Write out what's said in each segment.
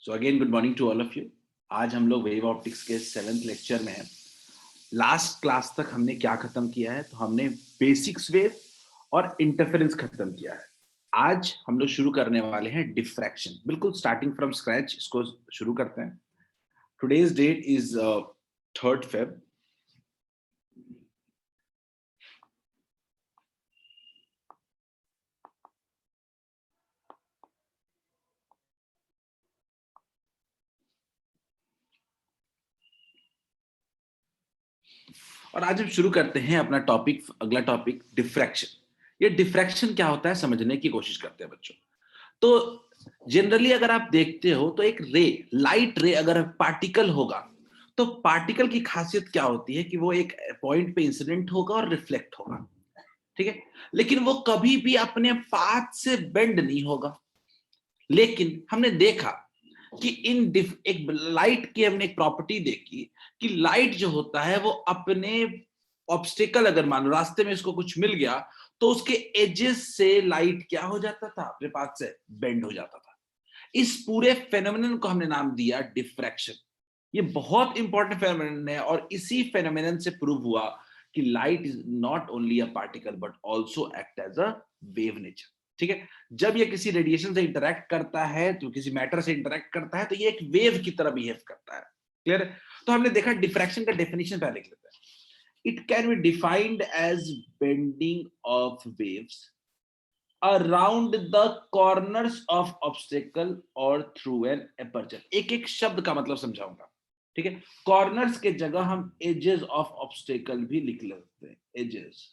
So again good morning to all of you. आज हम लोग वेव ऑप्टिक्स के 7th लेक्चर में हैं। लास्ट क्लास तक हमने क्या खत्म किया है? तो हमने बेसिक्स वेव और इंटरफेरेंस खत्म किया है। आज हम लोग शुरू करने वाले हैं डिफ्रैक्शन, बिल्कुल स्टार्टिंग फ्रॉम स्क्रैच इसको शुरू करते हैं। Today's date is 3rd Feb। और आज हम शुरू करते हैं अपना टॉपिक, अगला टॉपिक डिफ्रैक्शन। ये डिफ्रैक्शन क्या होता है समझने की कोशिश करते हैं बच्चों। तो जनरली अगर आप देखते हो तो एक रे, लाइट रे अगर पार्टिकल होगा तो पार्टिकल की खासियत क्या होती है कि वो एक पॉइंट पे इंसिडेंट होगा और रिफ्लेक्ट होगा, ठीक है। लेकिन वो कभी भी अपने पाथ से बेंड नहीं होगा। लेकिन हमने देखा कि एक लाइट की हमने एक प्रॉपर्टी देखी कि लाइट जो होता है वो अपने ऑब्स्टेकल, अगर मान लो रास्ते में इसको कुछ मिल गया तो उसके एजेस से लाइट क्या हो जाता था, अपने पाथ से बेंड हो जाता था। इस पूरे फेनोमेनन को हमने नाम दिया डिफ्रैक्शन। ये बहुत इंपॉर्टेंट फेनोमेनन है और इसी फेनोमेनन से प्रूव हुआ कि light is not only a particle but also act as a wave nature, ठीक है। जब ये किसी रेडिएशन से इंटरैक्ट करता है, तो किसी मैटर से इंटरैक्ट करता है, तो ये एक वेव की तरह बिहेव करता है। क्लियर है? तो हमने देखा डिफ्रैक्शन का डेफिनेशन पहले लिख लेते हैं। It can be defined as bending of waves around the corners of obstacle और थ्रू एन एपर्चर। एक एक शब्द का मतलब समझाऊंगा, ठीक है। कॉर्नर्स के जगह हम एजेस ऑफ ऑब्स्टेकल भी लिख लेते हैं, एजेस,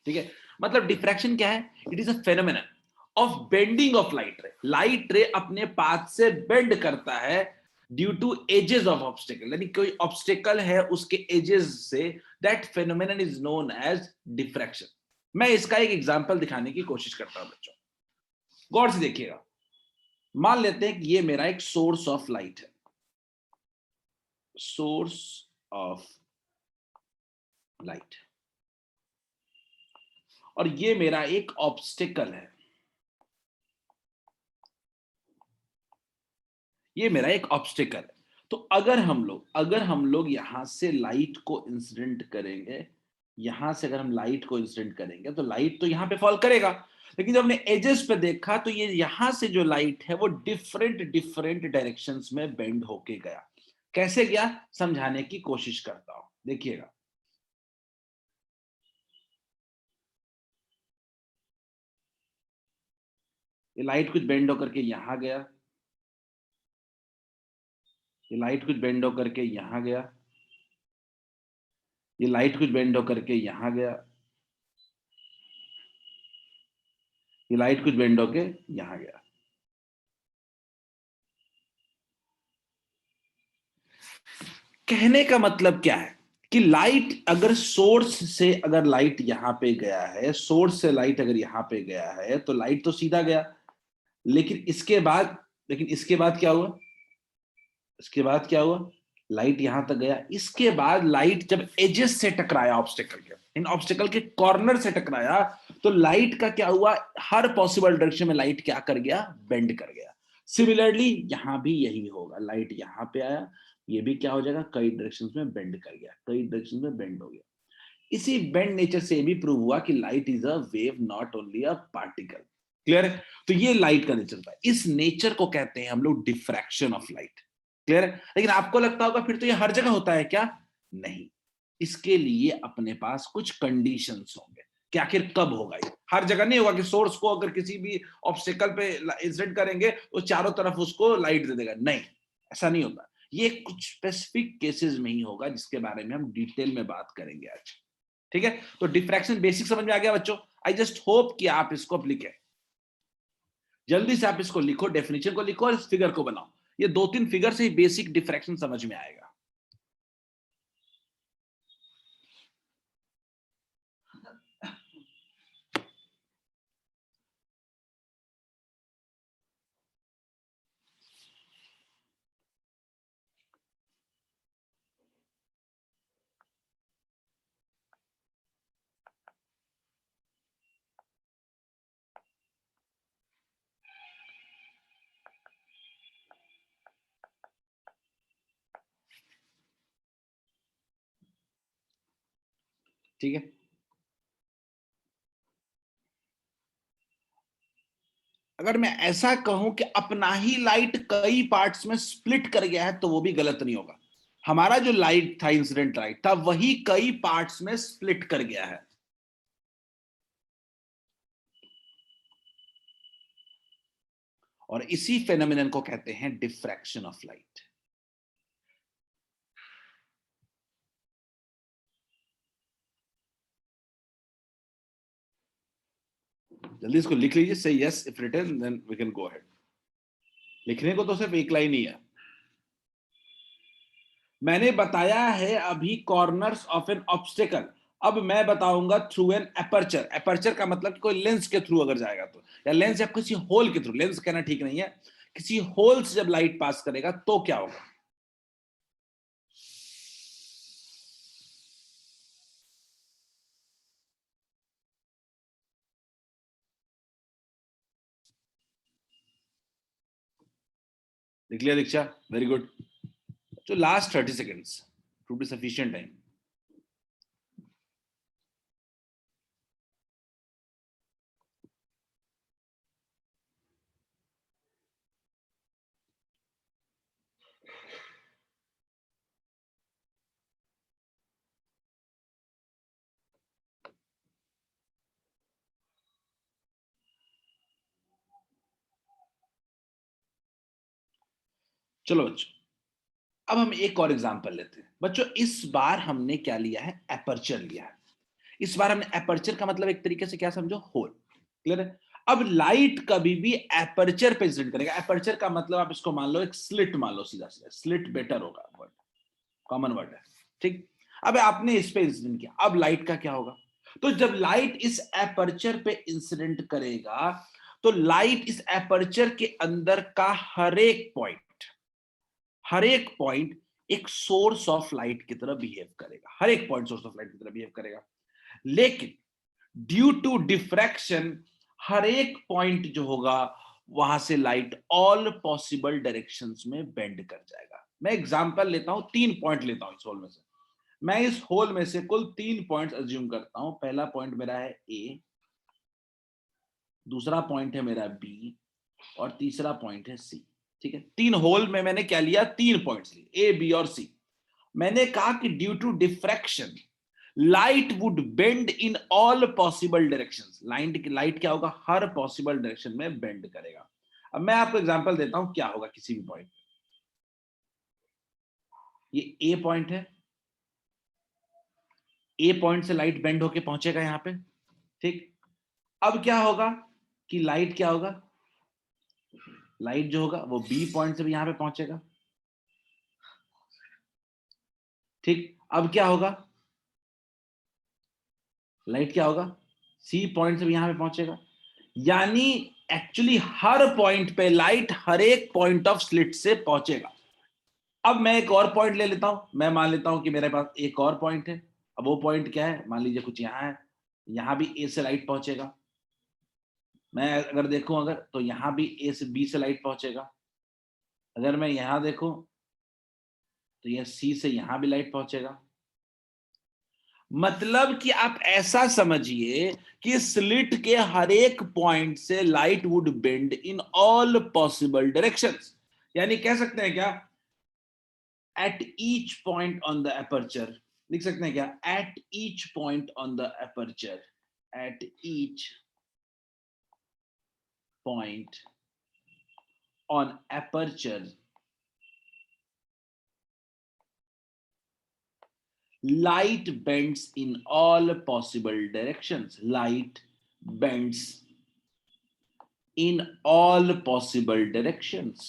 ठीक है। मतलब डिफ्रैक्शन क्या है? It is a phenomenon of bending of light ray. Light ray अपने पाथ से बेंड करता है due to edges of obstacle, यानी कोई ऑब्स्टेकल है उसके एजेस से। That phenomenon is known as diffraction. मैं इसका एक एग्जांपल दिखाने की कोशिश करता हूं बच्चों, गौर से देखिएगा। मान लेते हैं कि ये मेरा एक सोर्स ऑफ लाइट है, सोर्स ऑफ लाइट, और ये मेरा एक ऑब्स्टेकल है, ये मेरा एक ऑब्स्टेकल है। तो अगर हम लोग यहां से लाइट को इंसिडेंट करेंगे, यहां से अगर हम लाइट को इंसिडेंट करेंगे तो लाइट तो यहां पे फॉल करेगा। लेकिन जब हमने एजेस पे देखा तो ये यहां से जो लाइट है वो डिफरेंट डिफरेंट डायरेक्शंस में बेंड होके गया। कैसे गया समझाने की कोशिश करता हूं, देखिएगा। ये लाइट कुछ बेंड होकर के यहां गया, ये लाइट कुछ बेंड होकर के यहां गया, ये लाइट कुछ बेंड होकर के यहां गया, ये लाइट कुछ बेंड होके यहां गया। कहने का मतलब क्या है कि लाइट अगर सोर्स से, अगर लाइट यहां पे गया है, सोर्स से लाइट अगर यहां पे गया है तो लाइट तो सीधा गया। लेकिन इसके बाद, क्या हुआ? इसके बाद क्या हुआ? लाइट यहां तक गया, इसके बाद लाइट जब एजेस से टकराया, ऑब्स्टेकल के, इन ऑब्स्टेकल के कॉर्नर से टकराया, तो लाइट का क्या हुआ? हर पॉसिबल डायरेक्शन में लाइट क्या कर गया? बेंड कर गया। सिमिलरली यहां भी यही होगा, लाइट यहां पे आया, ये भी क्या हो जाएगा? कई डायरेक्शंस में बेंड कर गया, कई डायरेक्शंस में बेंड हो गया। इसी बेंड नेचर से भी प्रूव हुआ कि light is a wave, not only a particle. Clear है? तो ये लाइट का नेचर था। इस नेचर को कहते हैं हम लोग डिफ्रैक्शन ऑफ लाइट। क्लियर है? लेकिन आपको लगता होगा फिर तो ये हर जगह होता है क्या? नहीं, इसके लिए अपने पास कुछ कंडीशंस होंगे कि आखिर कब होगा। ये हर जगह नहीं होगा कि सोर्स को अगर किसी भी ऑब्स्टेकल पे इंसिडेंट करेंगे तो चारों तरफ उसको लाइट दे देगा, नहीं, ऐसा नहीं होता। ये कुछ स्पेसिफिक केसेस में ही होगा जिसके बारे में हम डिटेल में बात करेंगे आज, ठीक है। तो डिफ्रैक्शन बेसिक समझ में आ गया बच्चों? आई जस्ट होप कि आप इसको अब लिखें। जल्दी से आप इसको लिखो, डेफिनेशन को लिखो और इस फिगर को बनाओ। ये 2-3 फिगर से ही बेसिक डिफ्रैक्शन समझ में आएगा। ठीक है। अगर मैं ऐसा कहूं कि अपना ही लाइट कई पार्ट्स में स्प्लिट कर गया है तो वो भी गलत नहीं होगा। हमारा जो लाइट था, इंसिडेंट लाइट था, वही कई पार्ट्स में स्प्लिट कर गया है। और इसी फेनोमेनन को कहते हैं डिफ्रैक्शन ऑफ लाइट। जल्दी इसको लिख लीजिए। Say yes if written then we can go ahead. लिखने को तो सिर्फ एक लाइन ही है। मैंने बताया है अभी कॉर्नर्स ऑफ एन ऑब्स्टेकल। अब मैं बताऊंगा थ्रू एन एपर्चर। एपर्चर का मतलब कि कोई लेंस के थ्रू अगर जाएगा तो, या लेंस या किसी होल के थ्रू, लेंस कहना ठीक नहीं है, किसी होल से जब लाइट पास करेगा तो क्या होगा। लिख लिया Diksha? Very good. So last 30 seconds to be sufficient time. चलो बच्चों, अब हम एक और एग्जांपल लेते हैं। बच्चों इस बार हमने क्या लिया है? एपर्चर लिया है। इस बार हमने एपर्चर का मतलब एक तरीके से क्या समझो? होल। क्लियर है? अब लाइट कभी भी एपर्चर पे इंसिडेंट करेगा। एपर्चर का मतलब आप इसको मान लो एक स्लिट मान लो, सीधा सीधा स्लिट बेटर होगा वर्ड, कॉमन वर्ड है। ठीक। अब आपने इस पे इंसिडेंट किया, अब लाइट का क्या होगा? तो जब लाइट इस एपर्चर पे इंसिडेंट करेगा तो लाइट इस एपर्चर के अंदर का हर एक पॉइंट एक सोर्स ऑफ लाइट की तरह बिहेव करेगा। हर एक पॉइंट सोर्स ऑफ लाइट की तरह बिहेव करेगा। लेकिन ड्यू टू डिफ्रैक्शन हर एक पॉइंट जो होगा वहां से लाइट ऑल पॉसिबल डायरेक्शंस में बेंड कर जाएगा। मैं एग्जांपल लेता हूं, 3 पॉइंट लेता हूं इस होल में से। मैं इस होल में से कुल 3 पॉइंट्स अज्यूम करता हूं। पहला पॉइंट मेरा है ए, दूसरा पॉइंट है मेरा बी, और तीसरा पॉइंट है सी। ठीक है, 3 होल में मैंने क्या लिया? 3 पॉइंट्स लिए, ए बी और सी। मैंने कहा कि due to diffraction light would bend in all possible directions. लाइट क्या होगा? हर पॉसिबल डायरेक्शन में बेंड करेगा। अब मैं आपको एग्जांपल देता हूं क्या होगा किसी भी पॉइंट। ये ए पॉइंट है, ए पॉइंट से लाइट बेंड होके पहुंचेगा यहां पे। ठीक। अब क्या होगा कि लाइट क्या होगा? लाइट जो होगा वो बी पॉइंट से भी यहां पे पहुंचेगा। ठीक। अब क्या होगा? लाइट क्या होगा? सी पॉइंट से भी यहां पे पहुंचेगा। यानी एक्चुअली हर पॉइंट पे लाइट हर एक पॉइंट ऑफ स्लिट से पहुंचेगा। अब मैं एक और पॉइंट ले लेता हूं। मैं मान लेता हूं कि मेरे पास एक और पॉइंट है। अब वो पॉइंट क्या है? मान लीजिए कुछ यहां है, यहां भी ए से लाइट पहुंचेगा। मैं अगर देखूं अगर तो यहां भी ए से बी से लाइट पहुंचेगा। अगर मैं यहां देखूं तो यह सी से यहां भी लाइट पहुंचेगा। मतलब कि आप ऐसा समझिए कि स्लिट के हर एक पॉइंट से light would bend in all possible directions. यानी कह सकते हैं क्या? At each point on the aperture, लिख सकते हैं क्या? At each point on the aperture, at each point on aperture light bends in all possible directions. Light bends in all possible directions.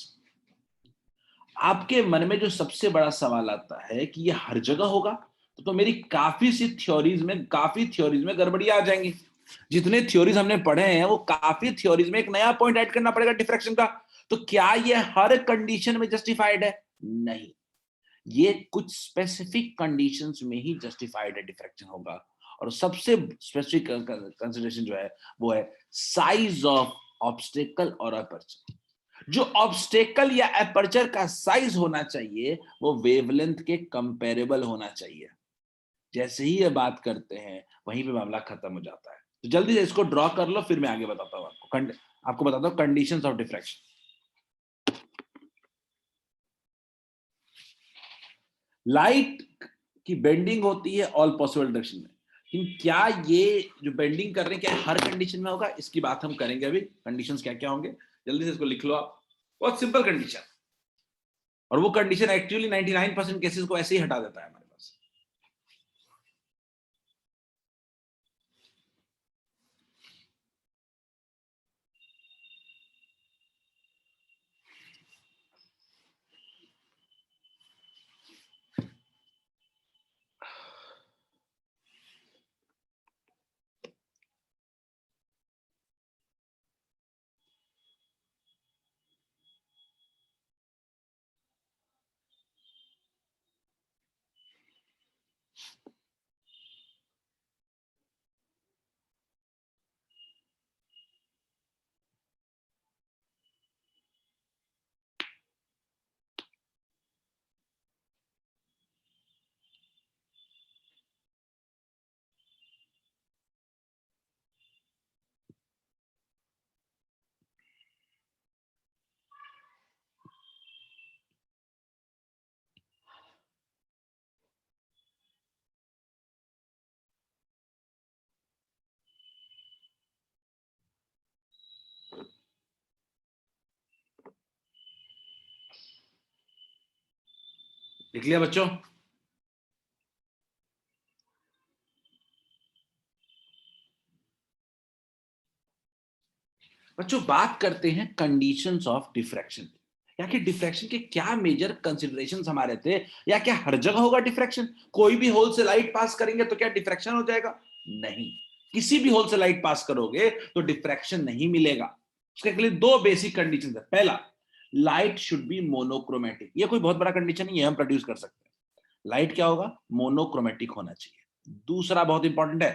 आपके मन में जो सबसे बड़ा सवाल आता है कि ये हर जगह होगा, तो मेरी काफी थ्योरीज में गड़बड़ी आ जाएंगी। जितने थ्योरीज हमने पढ़े हैं वो काफी थ्योरीज में एक नया पॉइंट ऐड करना पड़ेगा डिफ्रैक्शन का। तो क्या ये हर कंडीशन में जस्टिफाइड है? नहीं, ये कुछ स्पेसिफिक कंडीशंस में ही जस्टिफाइड है डिफ्रैक्शन होगा। और सबसे स्पेसिफिक कंसीडरेशन जो है वो है साइज ऑफ ऑब्स्टेकल और अपर्चर। जो ऑब्स्टेकल या अपर्चर का साइज होना चाहिए वो वेवलेंथ के कंपेरेबल होना चाहिए। जैसे ही ये बात करते हैं वहीं पे मामला खत्म हो जाता है। तो जल्दी से इसको ड्रॉ कर लो, फिर मैं आगे बताता हूँ आपको बताता हूँ कंडीशंस ऑफ डिफ्रैक्शन। लाइट की बेंडिंग होती है ऑल पॉसिबल डायरेक्शन में, लेकिन क्या ये जो बेंडिंग कर रहे हैं क्या हर कंडीशन में होगा, इसकी बात हम करेंगे अभी। कंडीशंस क्या क्या होंगे जल्दी से इसको लिख लो आप। बहुत सिंपल कंडीशन, और वो कंडीशन एक्चुअली 99% केसेस को ऐसे ही हटा देता है हमारे पास। लिख लिया बच्चों? बच्चों बात करते हैं कंडीशंस ऑफ डिफ्रैक्शन, या कि डिफ्रैक्शन के क्या मेजर कंसिडरेशंस हमारे थे, या क्या हर जगह होगा डिफ्रैक्शन? कोई भी होल से लाइट पास करेंगे तो क्या डिफ्रैक्शन हो जाएगा? नहीं, किसी भी होल से लाइट पास करोगे तो डिफ्रैक्शन नहीं मिलेगा। उसके लिए दो बेसिक कंडीशन है। पहला, लाइट शुड बी मोनोक्रोमेटिक। ये कोई बहुत बड़ा कंडीशन नहीं है, हम प्रोड्यूस कर सकते हैं। लाइट क्या होगा? मोनोक्रोमेटिक होना चाहिए। दूसरा बहुत इंपॉर्टेंट है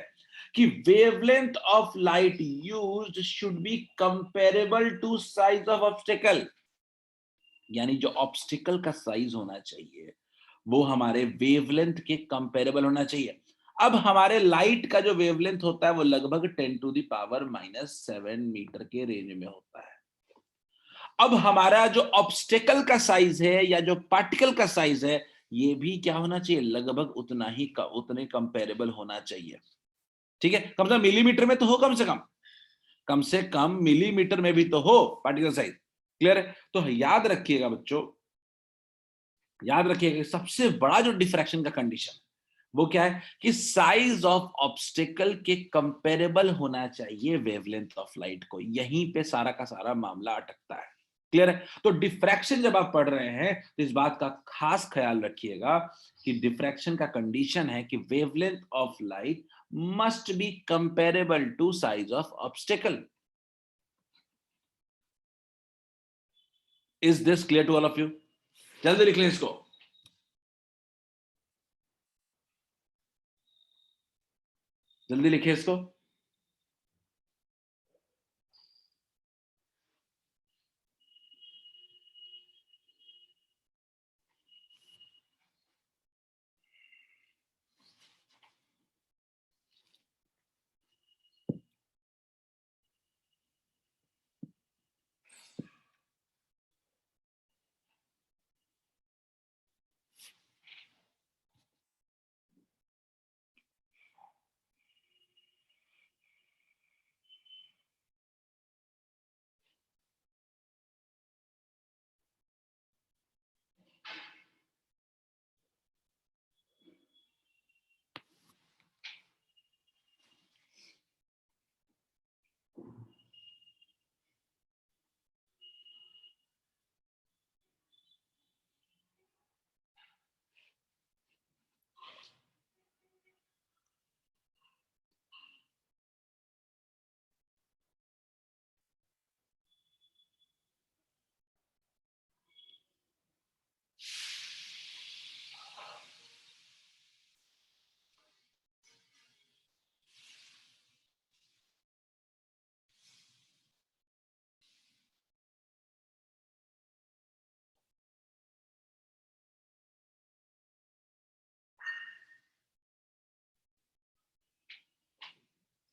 कि wavelength of light used should be comparable to size of obstacle, यानी जो ऑब्स्टिकल का साइज होना चाहिए वो हमारे वेवलेंथ के कंपेरेबल होना चाहिए। अब हमारे लाइट का जो वेवलेंथ होता है वो लगभग 10⁻⁻7 मीटर के रेंज में होता है। अब हमारा जो ऑब्स्टिकल का साइज है या जो पार्टिकल का साइज है, ये भी क्या होना चाहिए? लगभग उतना ही उतने कंपेरेबल होना चाहिए। ठीक है, कम से कम मिलीमीटर में तो हो, कम से कम मिलीमीटर में भी तो हो पार्टिकल साइज। क्लियर है? तो याद रखिएगा बच्चों, याद रखिएगा सबसे बड़ा जो डिफ्रैक्शन का कंडीशन वो क्या है कि साइज ऑफ ऑब्स्टिकल के कंपेरेबल होना चाहिए वेवलेंथ ऑफ लाइट को। यहीं पे सारा का सारा मामला अटकता है। क्लियर है? तो डिफ्रैक्शन जब आप पढ़ रहे हैं तो इस बात का खास ख्याल रखिएगा कि डिफ्रैक्शन का कंडीशन है कि wavelength of light must be comparable to size of obstacle. Is this clear to all of you? जल्दी लिख लें इसको। जल्दी लिखिए इसको।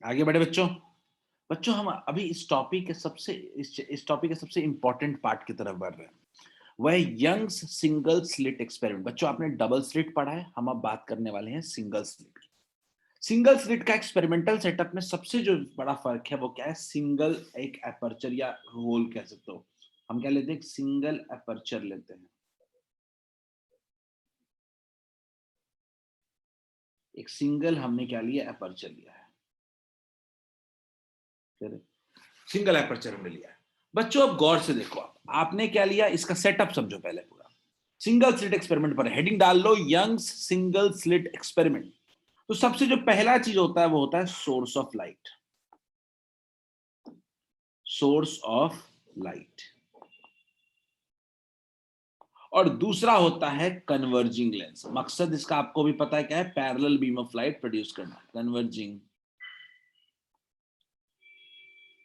आगे बढ़े बच्चों। बच्चों हम अभी इस टॉपिक के सबसे इंपॉर्टेंट पार्ट की तरफ बढ़ रहे हैं, वह यंग्स सिंगल स्लिट एक्सपेरिमेंट। बच्चों आपने डबल स्लिट पढ़ा है, हम अब बात करने वाले हैं सिंगल स्लिट की। सिंगल स्लिट का एक्सपेरिमेंटल सेटअप में सबसे जो बड़ा फर्क है वो क्या है, सिंगल एक एपर्चर या होल कह सकते हो, हम क्या लेते हैं, सिंगल एपर्चर लेते हैं। एक सिंगल हमने क्या लिया, एपर्चर लिया है, सिंगल एपर्चर हमने लिया है। बच्चों अब गौर से देखो, आपने क्या लिया, इसका सेटअप समझो पहले पूरा। सिंगल स्लिट एक्सपेरिमेंट पर हेडिंग डाल लो, यंग्स सिंगल स्लिट एक्सपेरिमेंट। तो सबसे जो पहला चीज होता है वो होता है source of light, source of light. और दूसरा होता है कन्वर्जिंग लेंस। मकसद इसका आपको भी पता है क्या है, parallel beam of light produce करना, कन्वर्जिंग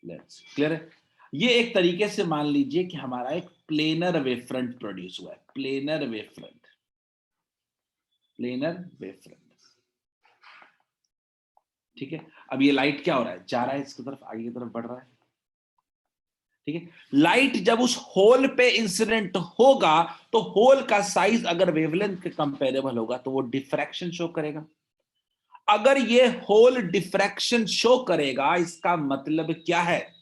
लेंस। क्लियर है। ये एक तरीके से मान लीजिए कि हमारा एक प्लेनर वेव फ्रंट प्रोड्यूस हुआ है, planar wave front, planar wave front. ठीक है। अब ये लाइट क्या हो रहा है, जा रहा है इसकी तरफ, आगे की तरफ बढ़ रहा है। ठीक है। लाइट जब उस होल पे इंसिडेंट होगा तो होल का साइज अगर वेवलेंथ के कंपेरेबल होगा तो वो डिफ्रैक्शन शो करेगा। अगर ये होल डिफ्रैक्शन शो करेगा, इसका मतलब क्या है,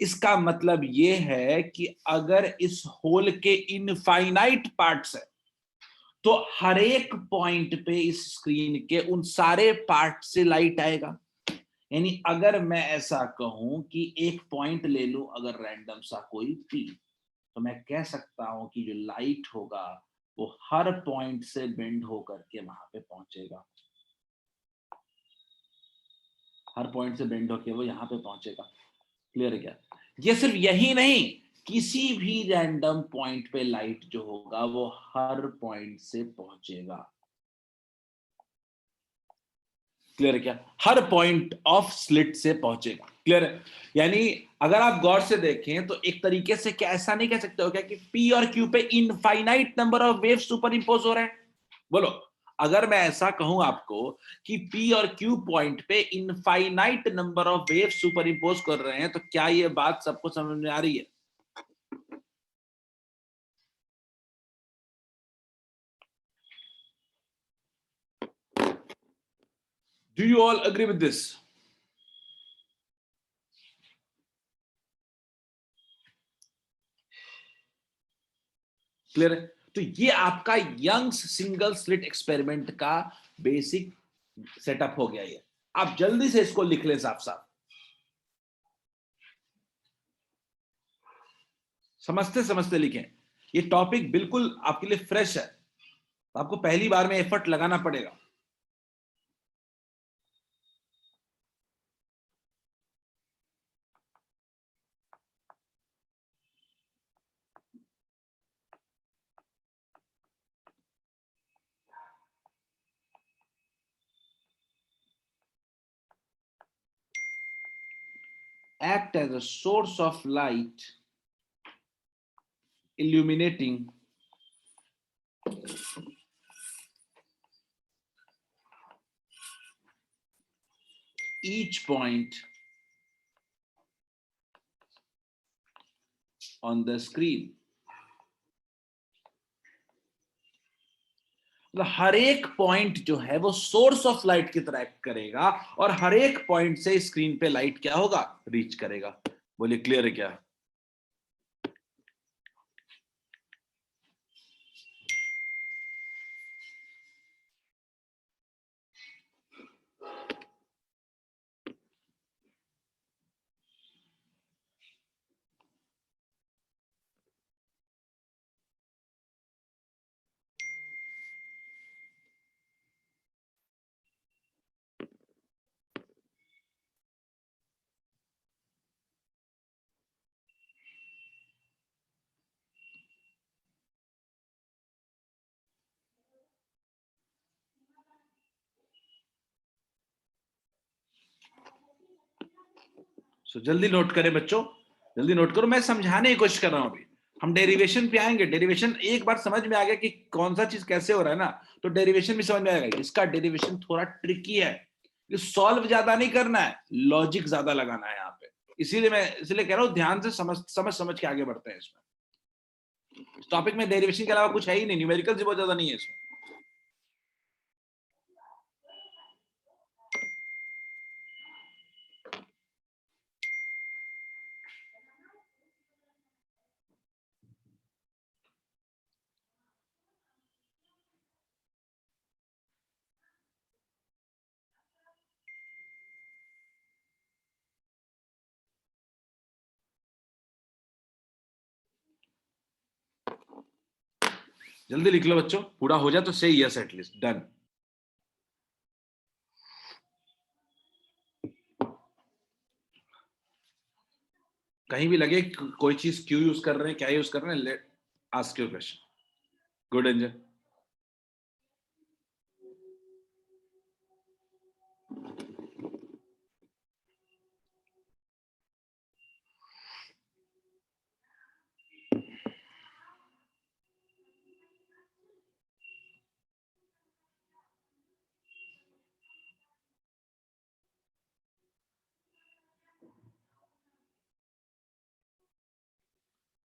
इसका मतलब ये है कि अगर इस होल के इनफाइनाइट पार्ट्स है तो हर एक पॉइंट पे इस स्क्रीन के उन सारे पार्ट से लाइट आएगा। यानी अगर मैं ऐसा कहूं कि एक पॉइंट ले लूं अगर रैंडम सा कोई पी, तो मैं कह सकता हूं कि जो लाइट होगा वो हर पॉइंट से बेंड होकर के वहां पे पहुंचेगा, हर पॉइंट से बेंड होकर वो यहां पे पहुंचेगा। क्लियर है क्या। ये सिर्फ यही नहीं, किसी भी रैंडम पॉइंट पे लाइट जो होगा वो हर पॉइंट से पहुंचेगा। क्लियर है क्या, हर पॉइंट ऑफ स्लिट से पहुंचेगा। क्लियर है। यानी अगर आप गौर से देखें तो एक तरीके से क्या ऐसा नहीं कह सकते हो क्या कि पी और क्यू पे infinite number of wave super impose हो रहे हैं। बोलो, अगर मैं ऐसा कहूं आपको कि पी और क्यू पॉइंट पे infinite number of wave super impose कर रहे हैं, तो क्या ये बात सबको समझ में आ रही है। Do you all agree with this? Clear है। तो ये आपका यंग्स सिंगल स्लिट एक्सपेरिमेंट का बेसिक सेटअप हो गया। ये आप जल्दी से इसको लिख लें साफ साफ, समझते समझते लिखें। ये टॉपिक बिल्कुल आपके लिए फ्रेश है, तो आपको पहली बार में एफर्ट लगाना पड़ेगा। Act as a source of light illuminating each point on the screen। मतलब हर एक पॉइंट जो है वो सोर्स ऑफ लाइट की तरह एक्ट करेगा और हर एक पॉइंट से स्क्रीन पे लाइट क्या होगा, रीच करेगा। बोलिए क्लियर है क्या। सो जल्दी नोट करें बच्चों, जल्दी नोट करो, मैं समझाने की कोशिश कर रहा हूं। अभी हम डेरिवेशन पे आएंगे। डेरिवेशन एक बार समझ में आ गया कि कौन सा चीज कैसे हो रहा है ना, तो डेरिवेशन भी समझ में आएगा। इसका डेरिवेशन थोड़ा ट्रिकी है, सॉल्व ज्यादा नहीं करना है, लॉजिक ज्यादा लगाना है यहाँ पे। इसीलिए कह रहा हूं ध्यान से समझ के आगे बढ़ते हैं इसमें। इस टॉपिक में डेरिवेशन के अलावा कुछ है ही नहीं, न्यूमेरिकल्स बहुत ज्यादा नहीं है इसमें। जल्दी लिख लो बच्चों, पूरा हो जाए तो से यस एटलीस्ट डन। कहीं भी लगे कोई चीज क्यों यूज कर रहे हैं, क्या यूज कर रहे हैं, let ask your question. Good Angel.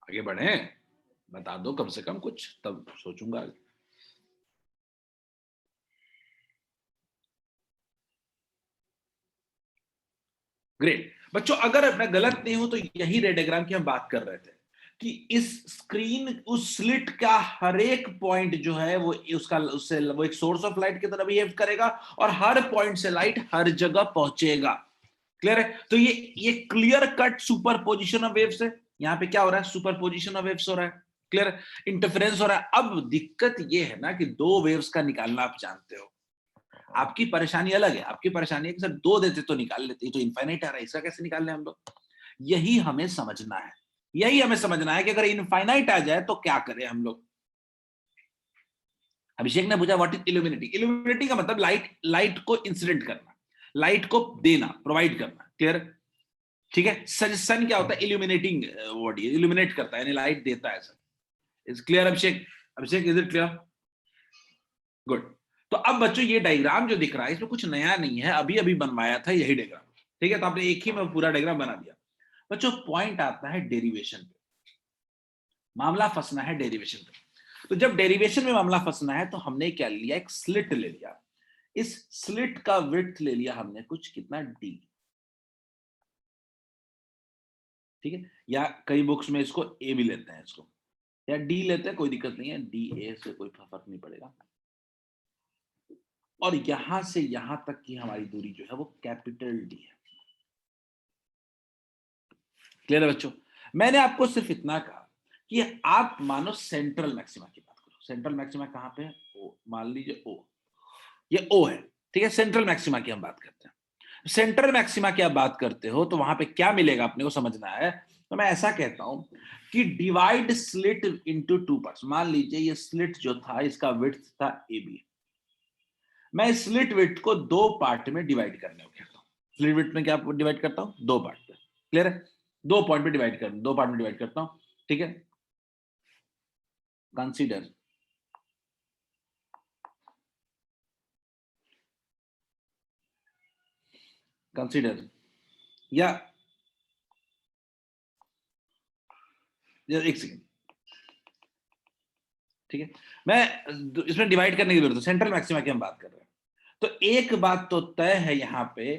आगे बढ़े, बता दो कम से कम कुछ, तब सोचूंगा। ग्रेट बच्चों, अगर मैं गलत नहीं हूं तो यही रे डायग्राम की हम बात कर रहे थे कि इस स्क्रीन, उस स्लिट का हर एक पॉइंट जो है वो उसका उससे वो एक सोर्स ऑफ लाइट की तरह बिहेव करेगा और हर पॉइंट से लाइट हर जगह पहुंचेगा। क्लियर है? तो ये clear cut super position of waves है। यहाँ पे क्या हो रहा है, सुपर पोजिशन ऑफ वेव्स हो रहा है। क्लियर? इंटरफेरेंस हो रहा है। अब दिक्कत ये है ना कि दो वेव्स का निकालना आप जानते हो, आपकी परेशानी अलग है। आपकी परेशानी है कि सर दो देते तो निकाल लेते, तो इनफाइनाइट आ रहा है, इसका कैसे निकाल लें हम लोग। यही हमें समझना है, यही हमें समझना है कि अगर इनफाइनाइट आ जाए तो क्या करें हम लोग। अभिषेक ने पूछा व्हाट इज इल्यूमिनेटिंग। इल्यूमिनेटिंग का मतलब लाइट को इंसिडेंट करना, लाइट को देना, प्रोवाइड करना। क्लियर? ठीक है। सन क्या होता है, इल्यूमिनेटिंग बॉडी, इल्यूमिनेट करता है यानी लाइट देता है। Sir is clear Abhishek? Abhishek is it clear? Good. तो अब बच्चों ये डायग्राम जो दिख रहा है इसमें कुछ नया नहीं है, अभी अभी बनवाया था यही डायग्राम। ठीक है, तो आपने एक ही में पूरा डायग्राम बना दिया। बच्चों पॉइंट आता है डेरिवेशन पे, मामला फंसना है डेरिवेशन पे। तो जब डेरिवेशन में मामला फंसना है तो हमने क्या लिया, एक स्लिट ले लिया। इस स्लिट का विड्थ ले लिया हमने कुछ, कितना, डी। ठीक है, या कई बुक्स में इसको ए भी लेते हैं, इसको या डी लेते हैं, कोई दिक्कत नहीं है, डी ए से कोई फर्क नहीं पड़ेगा। और यहां से यहां तक की हमारी दूरी जो है वो कैपिटल डी है। क्लियर है बच्चों? मैंने आपको सिर्फ इतना कहा कि आप मानो सेंट्रल मैक्सिमा की बात करो। सेंट्रल मैक्सिमा कहां पे है, ओ, मान लीजिए ओ, ये ओ है। ठीक है, सेंट्रल मैक्सिमा की हम बात करते हैं। सेंट्रल मैक्सिमा की आप बात करते हो तो वहां पे क्या मिलेगा अपने को समझना है। तो मैं ऐसा कहता हूं कि divide slit into two parts. मान लीजिए ये स्लिट जो था इसका विड्थ था ए बी, मैं स्लिट विड्थ को दो पार्ट में डिवाइड करने को कहता हूं। स्लिट विड्थ में क्या डिवाइड करता हूं, दो पार्ट में। क्लियर है? दो पॉइंट में डिवाइड कर, दो पार्ट में डिवाइड करता हूं। ठीक है, कंसीडर कंसीडर या एक सेकेंड। ठीक है, मैं इसमें डिवाइड करने की जरूरत है, सेंट्रल मैक्सिमा की हम बात कर रहे हैं। तो एक बात तो तय है यहां पे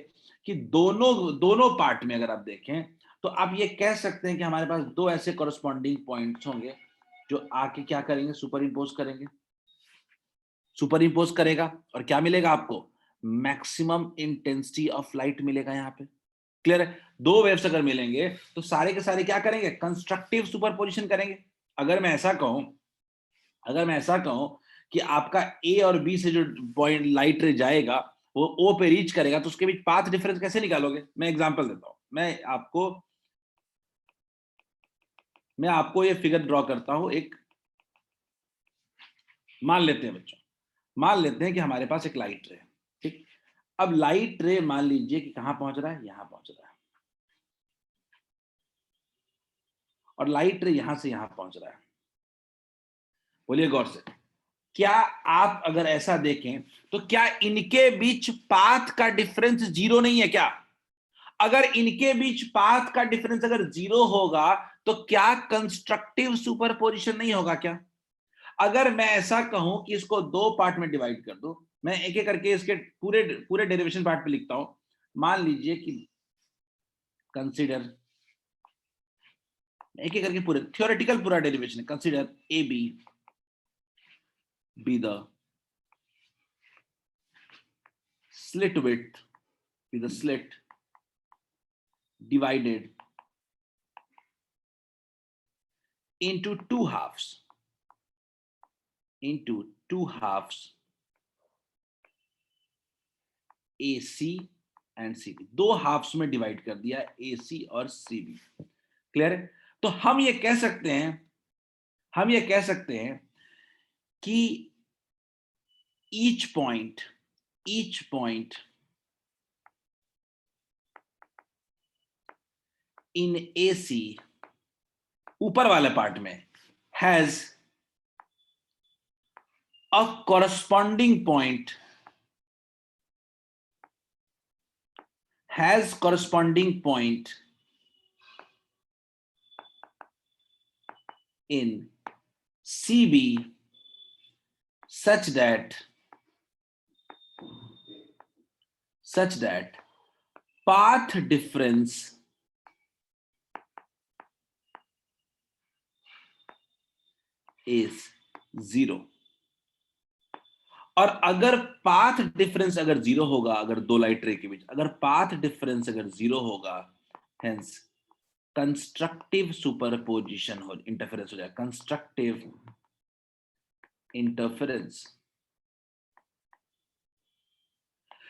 कि दोनों दोनों पार्ट में अगर आप देखें तो आप ये कह सकते हैं कि हमारे पास दो ऐसे कॉरेस्पॉन्डिंग पॉइंट्स होंगे जो आके क्या करेंगे, सुपर इंपोज करेंगे। सुपर इंपोज करेगा और क्या मिलेगा आपको, मैक्सिमम इंटेंसिटी ऑफ लाइट मिलेगा यहाँ पे। क्लियर है? दो वेव्स अगर मिलेंगे तो सारे के सारे क्या करेंगे, कंस्ट्रक्टिव सुपरपोजिशन करेंगे। अगर मैं ऐसा कहूं अगर मैं ऐसा कहूं कि आपका ए और बी से जो पॉइंट लाइट रे जाएगा वो ओ पे रीच करेगा, तो उसके बीच पाथ डिफरेंस कैसे निकालोगे। मैं एग्जांपल देता हूं, मैं आपको ये फिगर ड्रॉ करता हूं। एक मान लेते हैं बच्चों, मान लेते हैं कि हमारे पास एक लाइट रे है। ठीक, अब लाइट रे मान लीजिए कि कहां पहुंच रहा है, यहां पहुंच रहा है, और लाइट रे यहां से यहां पहुंच रहा है। बोलिए गौर से, क्या आप अगर ऐसा देखें तो क्या इनके बीच पाथ का डिफरेंस जीरो नहीं है क्या? अगर इनके बीच पाथ का डिफरेंस अगर जीरो होगा तो क्या कंस्ट्रक्टिव सुपरपोजिशन नहीं होगा क्या? अगर मैं ऐसा कहूं कि इसको दो पार्ट में डिवाइड कर दो, मैं एक एक करके इसके पूरे पूरे डेरिवेशन पार्ट पे लिखता हूं। मान लीजिए कि कंसीडर, एक एक करके पूरे थ्योरेटिकल पूरा डेरिवेशन है। Consider A be the slit width with the slit divided into two halves AC and CB, दो हाफ्स में डिवाइड कर दिया AC और CB। क्लियर है? तो हम ये कह सकते हैं कि ईच पॉइंट इन AC ऊपर वाले पार्ट में has a corresponding point in CB such that path difference is 0। और अगर पाथ डिफरेंस अगर 0 होगा, अगर दो लाइट रे के बीच अगर पाथ डिफरेंस अगर 0 होगा, हेंस कंस्ट्रक्टिव सुपरपोजिशन हो, इंटरफेरेंस हो जाएगा, कंस्ट्रक्टिव इंटरफेरेंस।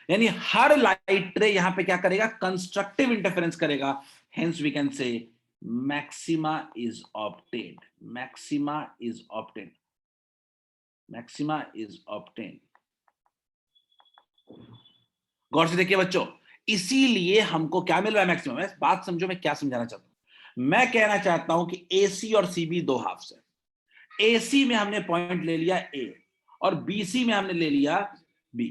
यानी हर लाइट रे यहां पे क्या करेगा? कंस्ट्रक्टिव इंटरफेरेंस करेगा। Hence we can say maxima is obtained. गौर से देखिए बच्चों, इसीलिए हमको क्या मिल रहा है? मैक्सिमम। बात समझो मैं क्या समझाना चाहता हूं। मैं कहना चाहता हूं कि AC और CB दो हाफ्स है। AC में हमने पॉइंट ले लिया A और BC में हमने ले लिया B।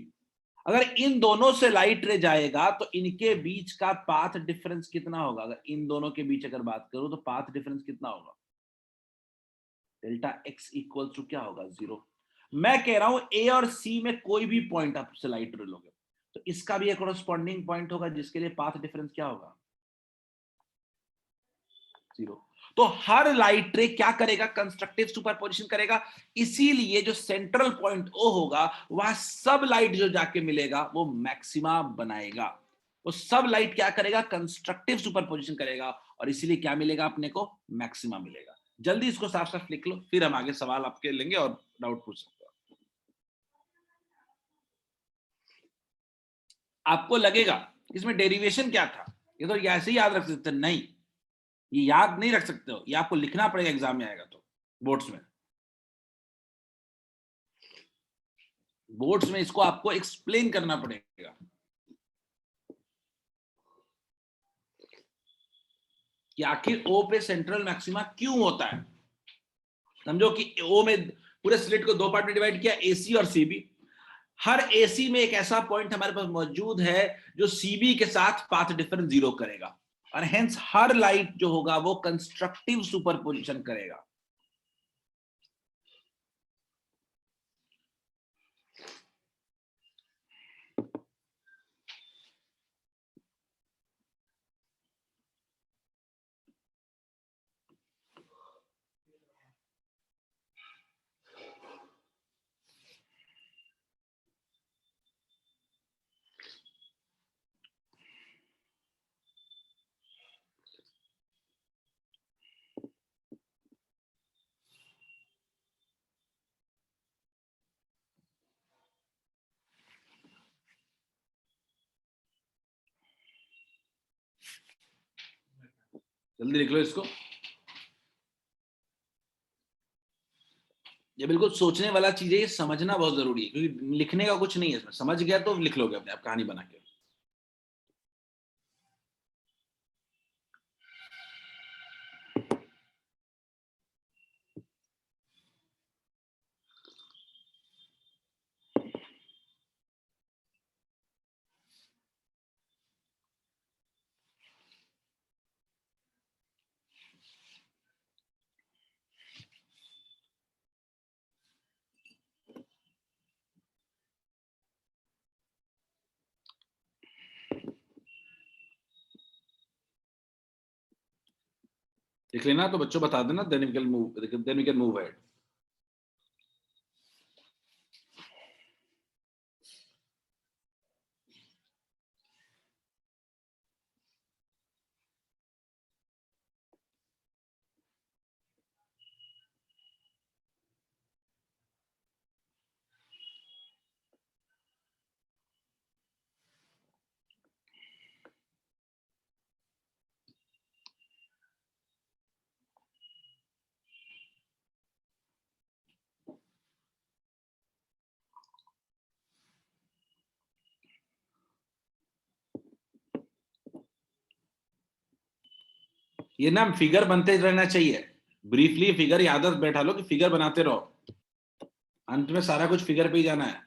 अगर इन दोनों से लाइट रे जाएगा तो इनके बीच का पाथ डिफरेंस कितना होगा? अगर इन दोनों के बीच अगर बात करूं तो पाथ डिफरेंस कितना होगा? डेल्टा x इक्वल टू क्या होगा? 0। मैं कह रहा हूं A और C में कोई भी पॉइंट आप से लाइट रे लोगे तो इसका भी एक कोरस्पॉन्डिंग पॉइंट होगा जिसके लिए पाथ डिफरेंस क्या होगा? 0। तो हर लाइट रे क्या करेगा? कंस्ट्रक्टिव सुपरपोजिशन करेगा। इसीलिए जो सेंट्रल पॉइंट O होगा वह सब लाइट जो जाके मिलेगा वो मैक्सिमा बनाएगा। वो सब लाइट क्या करेगा? कंस्ट्रक्टिव सुपरपोजिशन करेगा और इसीलिए क्या मिलेगा अपने को? मैक्सिमा मिलेगा। जल्दी इसको साफ साफ लिख लो, फिर हम आगे सवाल आपके लेंगे और डाउट पूछ सकते हो। आपको लगेगा इसमें डेरिवेशन क्या था, ये तो ऐसे ही याद रख सकते? नहीं, ये याद नहीं रख सकते हो, ये आपको लिखना पड़ेगा एग्जाम में आएगा तो। बोर्ड्स में इसको आपको एक्सप्लेन करना पड़ेगा कि आखिर O पे सेंट्रल मैक्सिमा क्यों होता है। समझो कि O में पूरे स्लिट को दो पार्ट में डिवाइड किया, AC और CB। हर AC में एक ऐसा पॉइंट हमारे पास मौजूद है जो CB के साथ पाथ डिफरेंस 0 करेगा और हेंस हर लाइट जो होगा वो कंस्ट्रक्टिव सुपरपोजिशन करेगा। जल्दी लिख लो इसको। ये बिल्कुल सोचने वाला चीज है, ये समझना बहुत जरूरी है क्योंकि लिखने का कुछ नहीं है इसमें। समझ गया तो लिख लोगे अपने आप कहानी बना के। लिख लेना तो बच्चों बता देना, then we can move ahead. ये ना फिगर बनते रहना चाहिए, ब्रीफली फिगर याद बैठा लो कि फिगर बनाते रहो, अंत में सारा कुछ फिगर पे ही जाना है।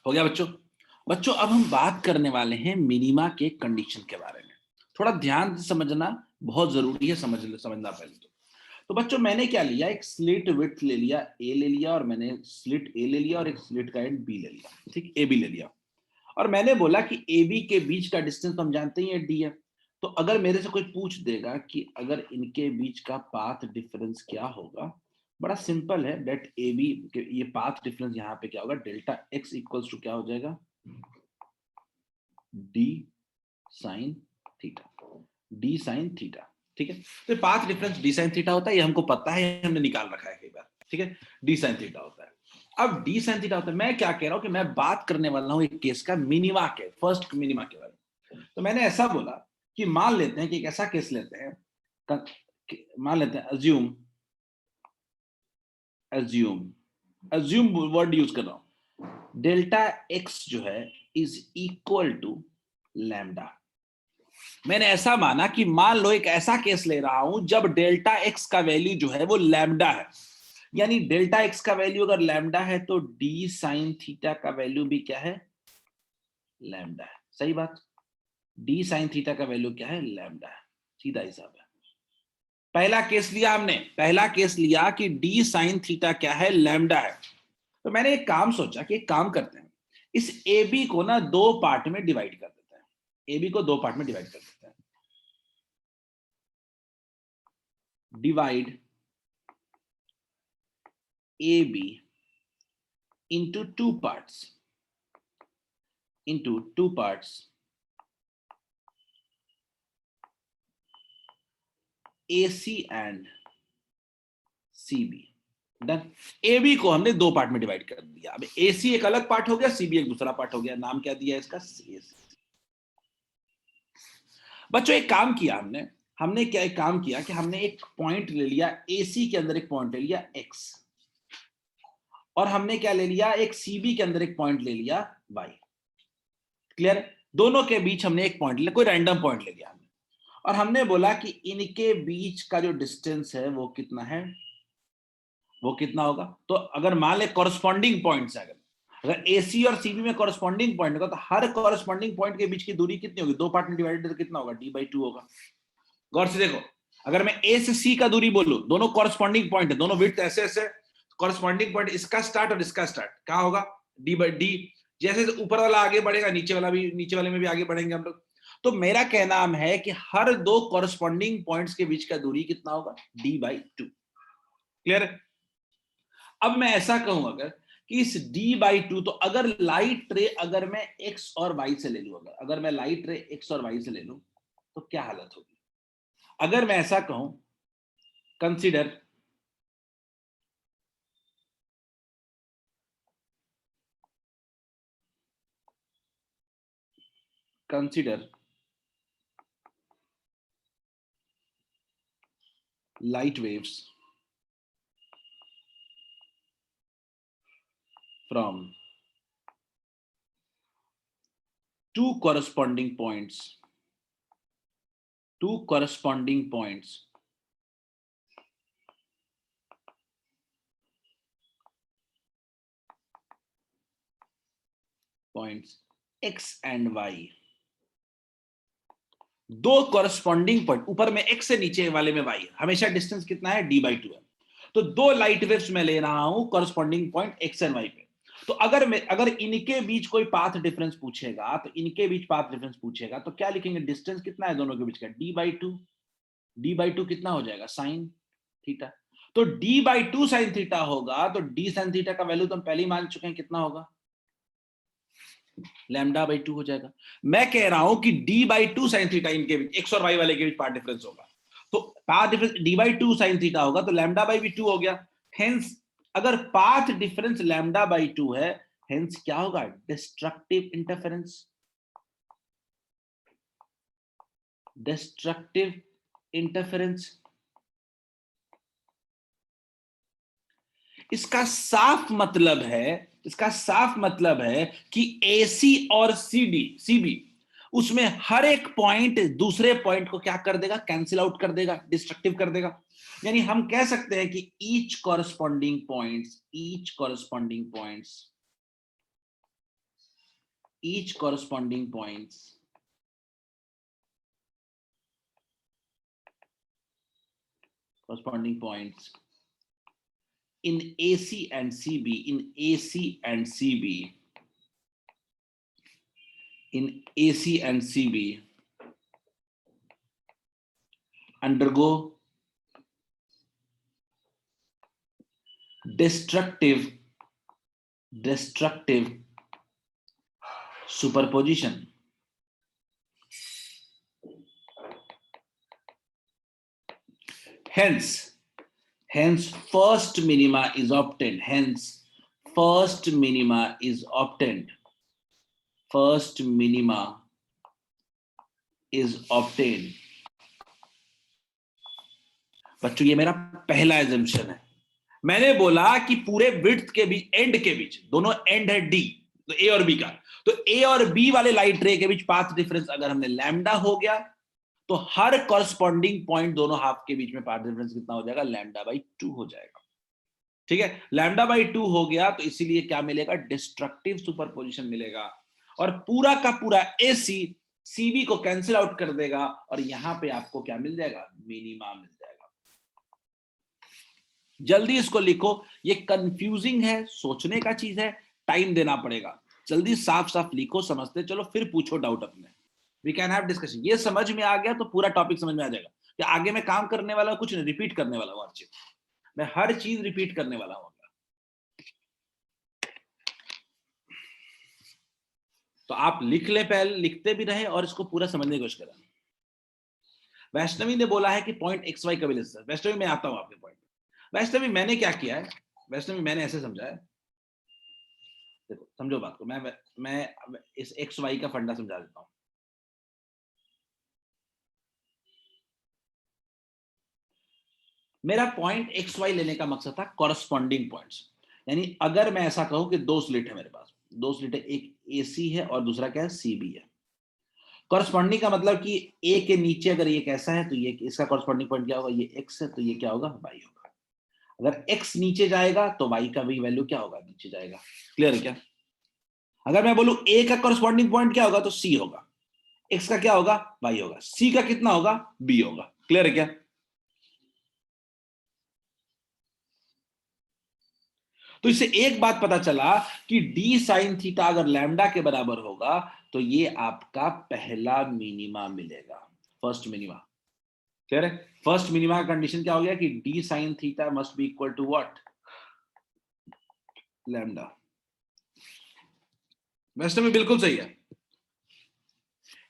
हो गया बच्चों? बच्चों अब हम बात करने वाले हैं मिनिमा के कंडीशन के बारे में। थोड़ा ध्यान से समझना बहुत जरूरी है, समझना पहले तो बच्चों मैंने क्या लिया, एक स्लिट विड्थ ले लिया ए ले लिया, और मैंने स्लिट ए ले लिया और एक स्लिट का एंड बी ले लिया, ठीक, ए बी ले लिया। और मैंने बोला कि ए बी के बीच का डिस्टेंस तो हम जानते ही है डी है। तो अगर मेरे से कोई पूछ देगा कि अगर इनके बीच का पाथ डिफरेंस क्या होगा, बड़ा सिंपल है, डेट ए बी ये पाथ डिफरेंस यहाँ पे क्या होगा, डेल्टा एक्स इक्वल्स टू क्या हो जाएगा, D sine theta, D sine theta, ठीक है। तो path difference D sine theta होता है, ये हमको पता है, हमने निकाल रखा है कई बार, ठीक है, डी साइन थीटा होता है। अब डी साइन थीटा होता है, मैं क्या कह रहा हूं कि मैं बात करने वाला हूं एक केस का मिनिमा के, फर्स्ट मिनिमा के बारे में। तो मैंने ऐसा बोला कि मान लेते हैं कि एक ऐसा केस लेते हैं, मान लेते हैं assume, assume assume word use कर रहा हूं, डेल्टा एक्स जो है इज इक्वल टू लैम्डा। मैंने ऐसा माना कि मान लो एक ऐसा केस ले रहा हूं जब डेल्टा एक्स का वैल्यू जो है वो लैम्डा है, यानी डेल्टा एक्स का वैल्यू अगर लैम्डा है तो डी साइन थीटा का वैल्यू भी क्या है, लैम्डा है। सही बात, डी साइन थीटा का वैल्यू क्या है, लैम्डा है, सीधा हिसाब है। पहला केस लिया हमने, पहला केस लिया कि डी साइन थीटा क्या है, लैम्डा है। तो मैंने एक काम सोचा कि एक काम करते हैं, इस ए बी को ना दो पार्ट में डिवाइड कर देते हैं, ए बी को दो पार्ट में डिवाइड कर देते हैं। Divide AB into two parts, AC and CB। Done. AB को हमने दो पार्ट में डिवाइड कर दिया, अब AC एक अलग पार्ट हो गया, CB एक दूसरा पार्ट हो गया, नाम क्या दिया इसका, AC। बच्चों एक काम किया हमने, हमने क्या एक काम किया कि हमने एक पॉइंट ले लिया AC के अंदर, एक पॉइंट ले लिया X, और हमने क्या ले लिया, एक CB के अंदर एक पॉइंट ले लिया Y। क्लियर? दोनों के बीच हमने एक पॉइंट लिया, कोई रैंडम पॉइंट ले लिया हमने, और हमने बोला कि इनके बीच का जो डिस्टेंस है वो कितना है, वो कितना होगा। तो अगर मान ले कॉरस्पॉन्डिंग पॉइंट्स, अगर AC और CB में कॉरस्पॉन्डिंग पॉइंट होगा तो हर कॉरस्पॉन्डिंग पॉइंट के बीच की दूरी कितनी होगी, दो पार्ट में डिवाइडेड तो कितना होगा, D/2 होगा। गौर से देखो, अगर मैं A से C का दूरी बोलूं, दोनों कॉरस्पॉन्डिंग पॉइंट है, दोनों विड्थ ऐसे ऐसे, कॉरस्पॉन्डिंग पॉइंट इसका स्टार्ट और इसका स्टार्ट क्या होगा, D/D। जैसे ऊपर वाला आगे बढ़ेगा, नीचे वाला भी, नीचे वाले में भी आगे बढ़ेंगे हम लोग। तो मेरा कहना है कि हर दो कॉरस्पॉन्डिंग पॉइंट्स के बीच का दूरी कितना होगा, D/2। क्लियर है? अब मैं ऐसा कहूं अगर कि इस D/2, तो अगर लाइट रे अगर मैं X और Y से ले लूं, अगर मैं लाइट रे X और Y से ले लूं तो क्या हालत होगी। अगर मैं ऐसा कहूं, consider light waves from two corresponding points, two corresponding points points x and y, दो कॉरस्पॉन्डिंग पॉइंट, ऊपर में x है नीचे वाले में y है, हमेशा डिस्टेंस कितना है d/2 है। तो दो लाइट वेव्स में ले रहा हूं corresponding point x and y पे। तो अगर इनके बीच कोई पाथ डिफरेंस पूछेगा, तो इनके बीच पाथ डिफरेंस पूछेगा तो क्या लिखेंगे, डिस्टेंस कितना है दोनों के बीच का, d/2। d/2 कितना हो जाएगा, साइन थीटा। तो d/2 साइन थीटा होगा, तो d साइन थीटा का वैल्यू तो हम पहले ही मान चुके हैं, कितना होगा, λ/2 हो जाएगा। मैं कह रहा हूं कि d/2 साइन थीटा इनके बीच, x और y वाले के बीच पाथ डिफरेंस होगा, तो path difference d/2 sine theta होगा, तो λ/2 हो गया। हेंस अगर पाथ डिफरेंस λ/2 है, हेंस क्या होगा, डिस्ट्रक्टिव इंटरफेरेंस। डिस्ट्रक्टिव इंटरफेरेंस, इसका साफ मतलब है कि AC और CB उसमें हर एक पॉइंट दूसरे पॉइंट को क्या कर देगा, कैंसिल आउट कर देगा, डिस्ट्रक्टिव कर देगा। यानी हम कह सकते हैं कि each corresponding points in AC and CB undergo destructive superposition. Hence first minima is obtained. बच्चों ये मेरा पहला एजम्पशन है। मैंने बोला कि पूरे विड्थ के बीच, एंड के बीच, दोनों एंड है डी, तो ए और बी का, तो ए और बी वाले लाइट रे के बीच पाथ डिफरेंस अगर हमने लैम्डा हो गया, तो हर कॉरस्पॉन्डिंग पॉइंट दोनों हाफ के बीच में पाथ डिफरेंस कितना हो जाएगा, λ/2 हो जाएगा। ठीक है, λ/2 हो गया, तो इसीलिए क्या मिलेगा, डिस्ट्रक्टिव सुपरपोजिशन मिलेगा, और पूरा का पूरा AC CB को कैंसिल आउट कर देगा, और यहां पे आपको क्या मिल जाएगा, मिनिमा मिल जाएगा। जल्दी इसको लिखो, ये कंफ्यूजिंग है, सोचने का चीज है, टाइम देना पड़ेगा। जल्दी साफ साफ लिखो, समझते चलो, फिर पूछो डाउट अपने, वी कैन हैव डिस्कशन। ये समझ में आ गया तो पूरा टॉपिक समझ में आ जाएगा कि आगे मैं काम करने वाला कुछ नहीं, रिपीट करने वाला हूं, हर चीज मैं हर चीज रिपीट करने वाला हूं। तो आप लिख ले, पहले लिखते भी रहे और इसको पूरा समझने की कोशिश करें। वैष्णवी ने बोला है कि पॉइंट XY का भी, वैष्णवी मैं आता हूं आपके पॉइंट। वैष्णवी मैंने क्या किया है, वैष्णवी मैंने ऐसे समझा है, देखो समझो बात को, मैं इस XY का फंडा समझा देता हूं। मेरा पॉइंट XY लेने का मकसद था कॉरस्पॉन्डिंग पॉइंट्स, यानी अगर मैं ऐसा कहूं कि दो स्लिट है मेरे पास, दो स्लिट है, एक AC है और दूसरा क्या है, CB है। कॉरस्पॉन्डिंग का मतलब कि A के नीचे अगर ये कैसा है, तो ये इसका कॉरस्पॉन्डिंग पॉइंट क्या होगा, ये X है, तो ये क्या होगा, Y होगा। अगर X नीचे जाएगा तो Y का भी वैल्यू क्या होगा, नीचे जाएगा। क्लियर है क्या? अगर मैं बोलूं A का कॉरस्पॉन्डिंग पॉइंट क्या होगा, तो C होगा, X का क्या होगा, Y होगा, C का कितना होगा, B होगा। क्लियर है क्या? तो इससे एक बात पता चला कि डी साइन थीटा अगर लैम्डा के बराबर होगा, तो ये आपका पहला मिनिमा मिलेगा, फर्स्ट मिनिमा। क्लियर है? फर्स्ट मिनिमा का कंडीशन क्या हो गया कि d sine theta must be equal to what, lambda. वैसे में बिल्कुल सही है।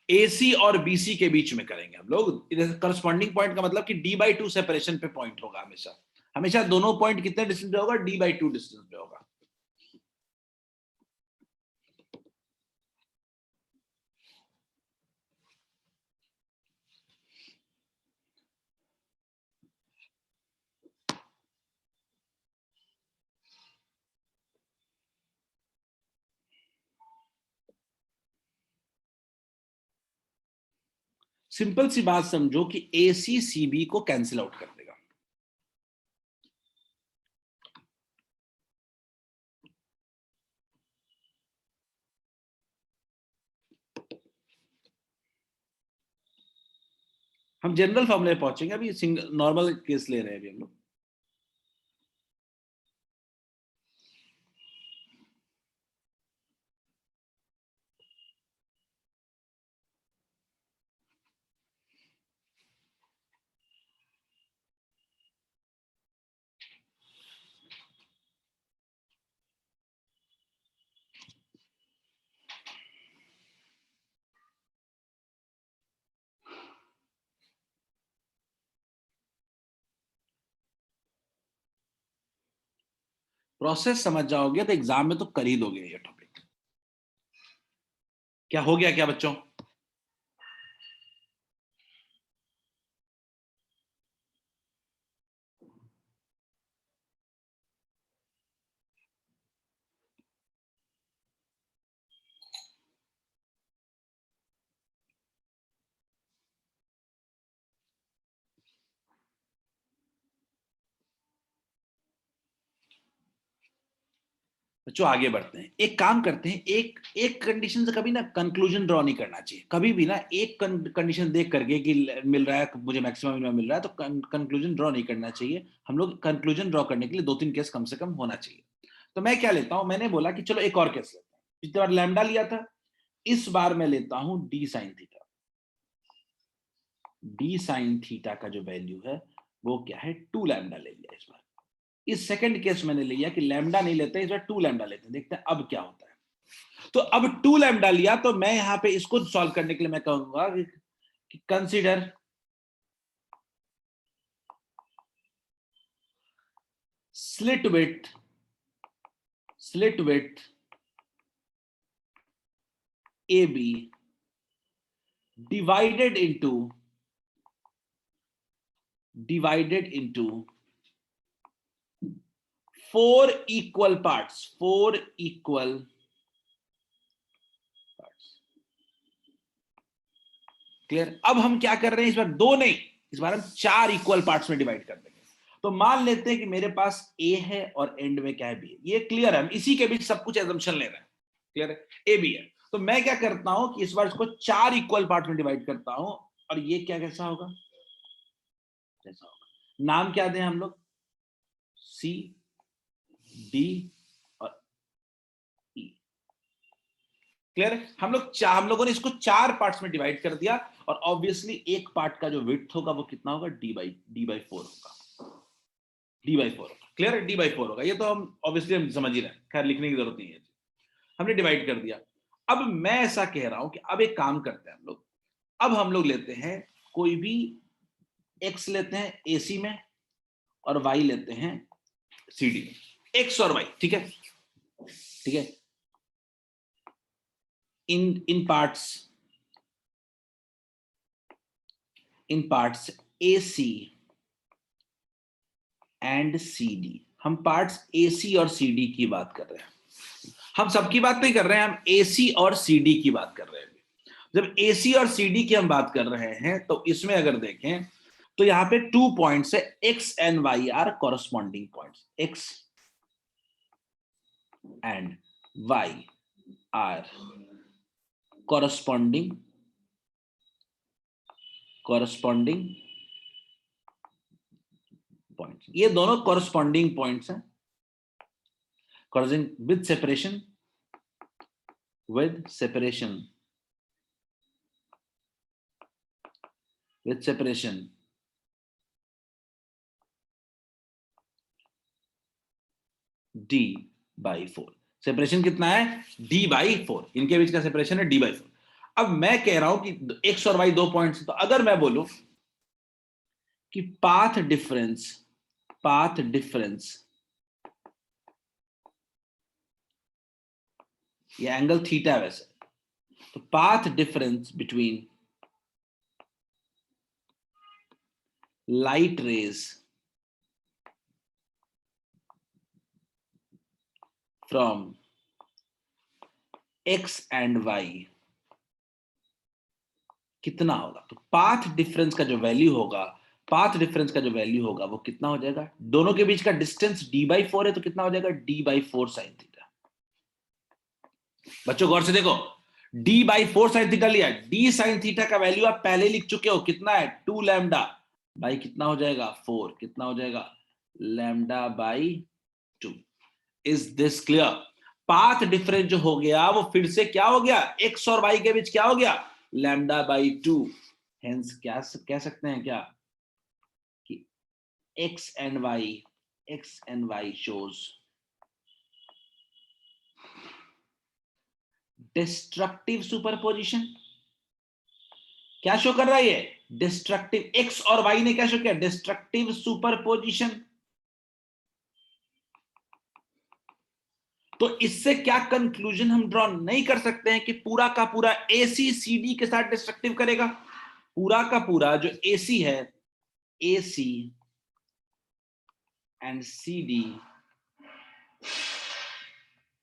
AC और BC के बीच में करेंगे हम लोग, करस्पॉन्डिंग पॉइंट का मतलब कि d/2 सेपरेशन पे पॉइंट होगा, हमेशा दोनों पॉइंट कितने डिस्टेंस पे होगा, d/2 डिस्टेंस पे होगा। सिंपल सी बात समझो कि AC CB को कैंसिल आउट कर देगा। हम जनरल फॉर्मूले पहुंचेंगे, अभी सिंगल नॉर्मल केस ले रहे हैं अभी हम लोग। प्रोसेस समझ जाओगे तो एग्जाम में तो कर ही दोगे ये टॉपिक। क्या हो गया क्या बच्चों? बच्चों आगे बढ़ते हैं, एक काम करते हैं, एक एक कंडीशन से कभी ना कंक्लूजन ड्रॉ नहीं करना चाहिए कभी भी ना। एक कंडीशन देख करके कि मिल रहा है मुझे मैक्सिमम मिल रहा है तो कंक्लूजन ड्रॉ नहीं करना चाहिए। हम लोग कंक्लूजन ड्रॉ करने के लिए 2-3 केस कम से कम होना चाहिए। तो मैं क्या लेता हूं, मैंने बोला कि चलो एक और केस लेते हैं। पिछली बार लैम्डा लिया था, इस बार मैं लेता हूं D sine theta. D sine theta का जो वैल्यू है वो क्या है, 2 लैम्डा ले लिया इस बार। इस सेकंड केस मैंने लिया कि लैम्डा नहीं लेते, इस बार 2 लैम्डा लेते हैं, देखते हैं अब क्या होता है। तो अब 2 लैम्डा लिया तो मैं यहां पे इसको सॉल्व करने के लिए मैं कहूंगा कि consider slit width AB divided into 4 equal parts, 4 equal parts। Clear? अब हम क्या कर रहे हैं, इस बार 2 नहीं, इस बार हम 4 इक्वल पार्ट्स में डिवाइड कर देंगे। तो मान लेते हैं कि मेरे पास A है और एंड में क्या है B है। ये क्लियर है, हम इसी के बीच सब कुछ एजम्पशन ले रहे हैं। क्लियर है? A B है। तो मैं क्या करता हूं कि इस बार इसको 4 इक्वल पार्ट में डिवाइड करता हूं, और ये क्या कैसा होगा, जैसा होगा। नाम क्या दें हम लोग, C D और E। क्लियर है? हम लोगों ने इसको 4 पार्ट्स में डिवाइड कर दिया, और ऑब्वियसली एक पार्ट का जो विड्थ होगा वो कितना होगा, D by 4 होगा। D by 4 होगा। क्लियर है? D by 4 होगा। ये तो हम ऑब्वियसली हम समझ ही रहे हैं, खैर लिखने की जरूरत नहीं है, हमने डिवाइड कर दिया। अब मैं ऐसा कह रहा हूं कि अब एक काम करते हैं हम लोग, अब हम लोग लेते हैं कोई भी x लेते हैं AC में और y लेते हैं CD में, x और y। ठीक है? ठीक है, इन पार्ट्स AC एंड CD। हम पार्ट्स AC और CD की बात कर रहे हैं, हम सबकी बात नहीं कर रहे हैं, हम AC और CD की बात कर रहे हैं। जब AC और CD की हम बात कर रहे हैं तो इसमें अगर देखें तो यहां पे 2 पॉइंट्स है, X and Y are corresponding points. X and Y are corresponding points. ये दोनों कॉरस्पॉन्डिंग पॉइंट्स हैं, with separation D by 4। Separation कितना है, D by 4। इनके बीच का सेपरेशन है D by 4। अब मैं कह रहा हूं कि X और Y 2 पॉइंट्स, तो अगर मैं बोलूं कि पाथ डिफरेंस ये एंगल थीटा है वैसे, तो path difference between light rays from X and Y कितना होगा। तो पाथ डिफरेंस का जो वैल्यू होगा वो कितना हो जाएगा, दोनों के बीच का डिस्टेंस D by 4 है, तो कितना हो जाएगा, D by 4 sin थीटा। बच्चों गौर से देखो, डी बाई 4 साइन थीटा लिया, डी साइन थीटा का वैल्यू आप पहले लिख चुके हो, कितना है 2 लैम्डा बाई कितना हो जाएगा 4, कितना हो जाएगा lambda by 2। Is this clear? Path difference जो हो गया वो फिर से क्या हो गया, एक्स और वाई के बीच क्या हो गया, लैम्डा बाई 2। हेंस क्या कह सकते हैं क्या कि x and y shows destructive superposition. क्या शो कर रहा है ये, डिस्ट्रक्टिव, एक्स और वाई ने क्या शो किया, डिस्ट्रक्टिव सुपरपोजिशन। तो इससे क्या कंक्लूजन हम ड्रॉ नहीं कर सकते हैं कि पूरा का पूरा एसी सीडी के साथ डिस्ट्रक्टिव करेगा। पूरा का पूरा जो एसी है, AC and CD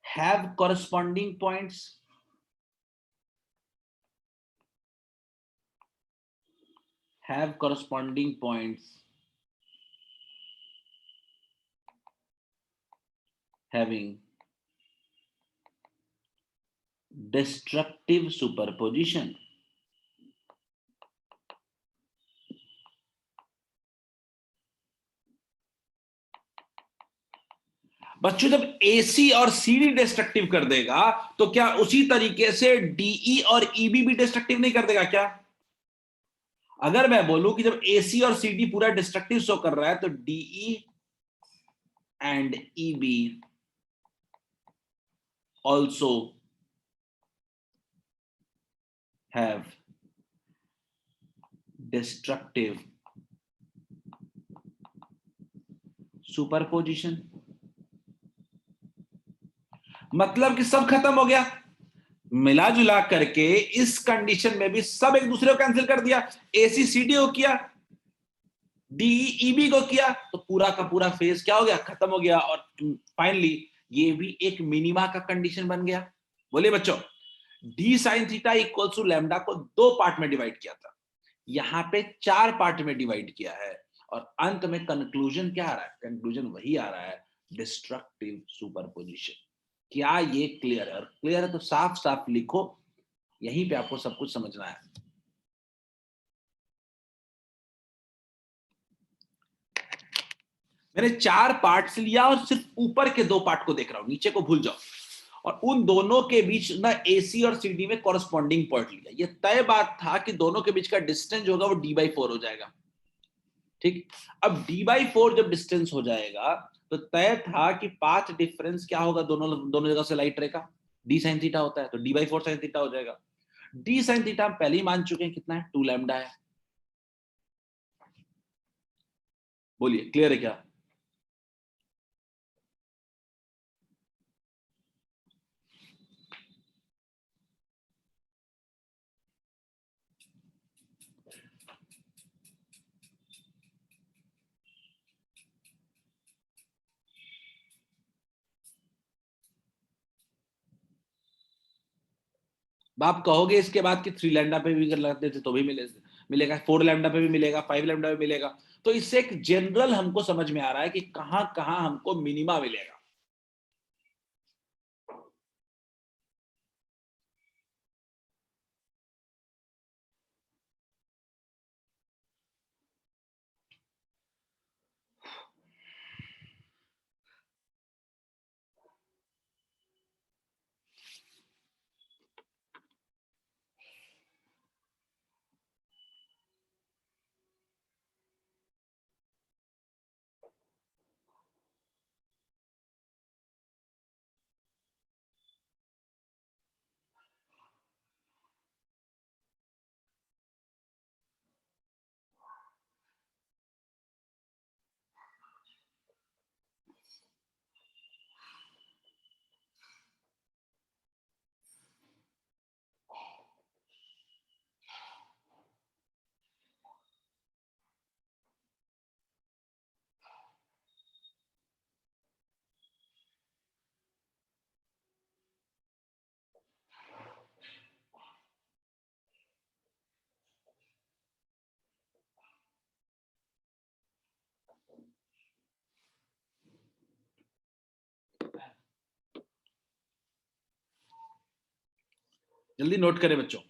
have corresponding points, have corresponding points having destructive superposition। बच्चों जब AC और CD डिस्ट्रक्टिव कर देगा तो क्या उसी तरीके से DE और EB भी डिस्ट्रक्टिव नहीं कर देगा क्या? अगर मैं बोलूं कि जब AC और CD पूरा डिस्ट्रक्टिव शो कर रहा है तो DE and EB also have destructive superposition। मतलब कि सब खत्म हो गया, मिला जुला करके इस कंडीशन में भी सब एक दूसरे को कैंसिल कर दिया, एसी सीडी को किया, डीईबी को किया, तो पूरा का पूरा फेज क्या हो गया, खत्म हो गया। और फाइनली ये भी एक मिनिमा का कंडीशन बन गया। बोलिए बच्चों, d sine theta equal to lambda को 2 पार्ट में डिवाइड किया था, यहां पे 4 पार्ट में डिवाइड किया है, और अंत में कंक्लूजन क्या आ रहा है, कंक्लूजन वही आ रहा है, डिस्ट्रक्टिव सुपरपोजिशन। क्या ये क्लियर है? और क्लियर है तो साफ साफ लिखो, यहीं पे आपको सब कुछ समझना है। मैंने 4 पार्ट्स लिया और सिर्फ ऊपर के 2 पार्ट को देख रहा हूं, नीचे को भूल जाओ, और उन दोनों के बीच ना एसी और सीडी में कॉरस्पॉन्डिंग पॉइंट लिया। ये तय बात था कि दोनों के बीच का डिस्टेंस जो होगा वो d/4 हो जाएगा। ठीक, अब d/4 जब डिस्टेंस हो जाएगा तो तय था कि पाथ डिफरेंस क्या होगा, दोनों दोनों जगह से लाइट रे का डी साइन थीटा होता है, तो d/4 साइन थीटा हो जाएगा। डी साइन थीटा हम पहले ही मान चुके हैं, कितना है 2 लैम्डा है। बोलिए क्लियर है क्या? आप कहोगे इसके बाद कि 3 लैम्डा पे भी कर लेते थे तो भी मिलेगा, 4 लैम्डा पे भी मिलेगा, 5 लैम्डा पे मिलेगा। तो इससे एक जनरल हमको समझ में आ रहा है कि कहां कहां हमको मिनिमा मिलेगा। जल्दी नोट करें बच्चों।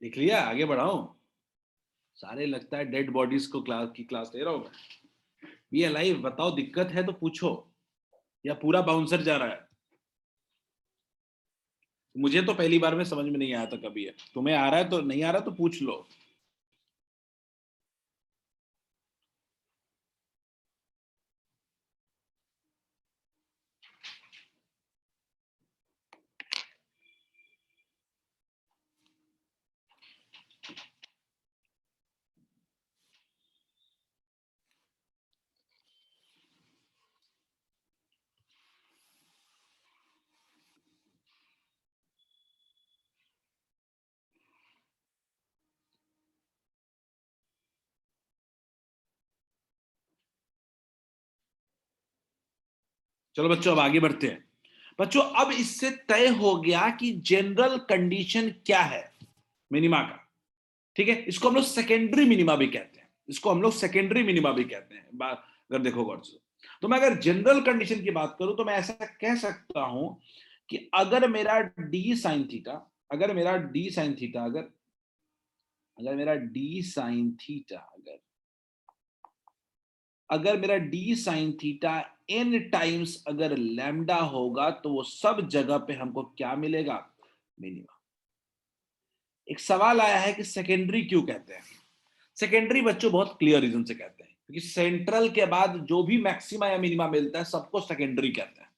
लिख लिया, आगे बढ़ाऊं? सारे लगता है डेड बॉडीज को क्लास ले रहा हूं मैं। बी अलाइव, बताओ दिक्कत है तो पूछो, या पूरा बाउंसर जा रहा है? मुझे तो पहली बार में समझ में नहीं आया था कभी है, तुम्हें आ रहा है तो नहीं आ रहा तो पूछ लो। चलो बच्चों अब आगे बढ़ते हैं। बच्चों अब इससे तय हो गया कि जनरल कंडीशन क्या है मिनिमा का। ठीक है, इसको हम लोग सेकेंडरी मिनिमा भी कहते हैं, इसको हम लोग सेकेंडरी मिनिमा भी कहते हैं। अगर देखो गौर से, तो मैं अगर जनरल कंडीशन की बात करूं तो मैं ऐसा कह सकता हूं कि अगर मेरा डी साइन थीटा, अगर मेरा डी साइन थीटा अगर अगर मेरा डी साइन थीटा अगर अगर मेरा d sine theta n times अगर लैम्डा होगा तो वो सब जगह पे हमको क्या मिलेगा? मिनिमा। एक सवाल आया है कि सेकेंडरी क्यों कहते हैं? सेकेंडरी बच्चों बहुत क्लियर रीजन से कहते हैं, क्योंकि सेंट्रल के बाद जो भी मैक्सिमा या मिनिमा मिलता है सबको सेकेंडरी कहते हैं।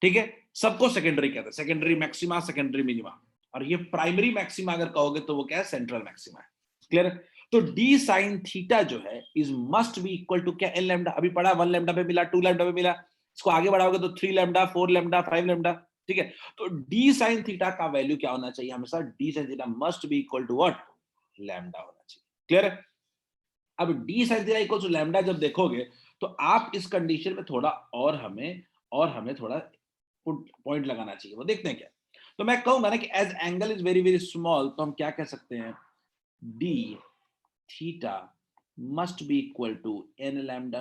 ठीक है, सबको सेकेंडरी कहते हैं, सेकेंडरी मैक्सिमा, सेकेंडरी मिनिमा। और ये प्राइमरी मैक्सिमा अगर कहोगे तो वो क्या है? सेंट्रल मैक्सिमा है। क्लियर? तो डी साइन थीटा जो है is must be equal to क्या? N lambda. अभी पढ़ा 1 लैम्डा पे मिला, 2 लैम्डा पे मिला, इसको आगे बढ़ाओगे तो 3 लैम्डा, 4 लैम्डा, 5 लैम्डा। ठीक है, तो डी साइन थीटा का वैल्यू क्या होना चाहिए? हमेशा d sine theta must be equal to what? Lambda होना चाहिए। क्लियर है? अब d sine theta equal to lambda जब देखोगे तो आप इस कंडीशन में थोड़ा और हमें थोड़ा पॉइंट लगाना चाहिए, वो देखते हैं क्या। तो मैं कहूंगा ना कि as angle is very very small, तो हम क्या कह सकते हैं? D theta must be equal to n lambda.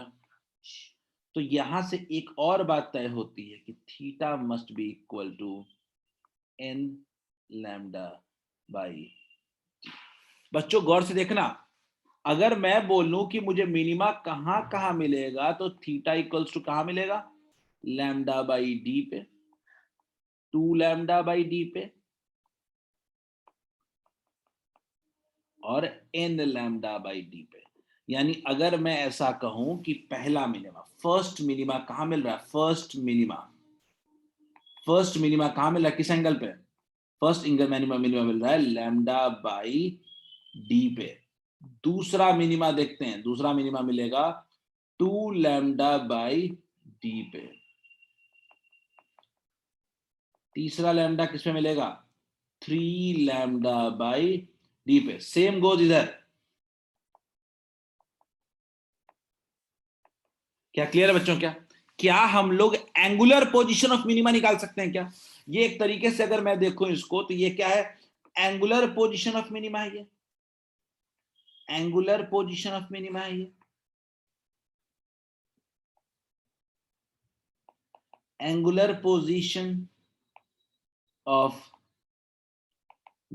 तो यहां से एक और बात तय होती है कि theta must be equal to n lambda by. बच्चों गौर से देखना, अगर मैं बोलूं कि मुझे मिनिमा कहां कहां मिलेगा तो थीटा इक्वल्स टू कहां मिलेगा? लैम्डा बाई डी पे, 2 लैम्डा बाई डी पे, और एन लैम्डा बाई डी पे। यानी अगर मैं ऐसा कहूं कि पहला मिनिमा, फर्स्ट मिनिमा कहां मिल रहा है? फर्स्ट मिनिमा कहां मिल रहा है? किस एंगल पे? फर्स्ट एंगल मिनिमा मिनिमा मिल रहा है लैम्डा बाई डी पे। दूसरा मिनिमा देखते हैं, दूसरा मिनिमा मिलेगा 2 लैम्डा बाई डी पे। तीसरा लैम्डा किसमें मिलेगा? 3 लैम्डा बाई डी पे। सेम गोज इधर। क्या क्लियर है बच्चों? क्या क्या हम लोग एंगुलर पोजीशन ऑफ मिनिमा निकाल सकते हैं क्या? ये एक तरीके से अगर मैं देखूं इसको तो ये क्या है? एंगुलर पोजीशन ऑफ मिनिमा है। ये एंगुलर पोजीशन ऑफ मिनिमा है। ये एंगुलर पोजीशन ऑफ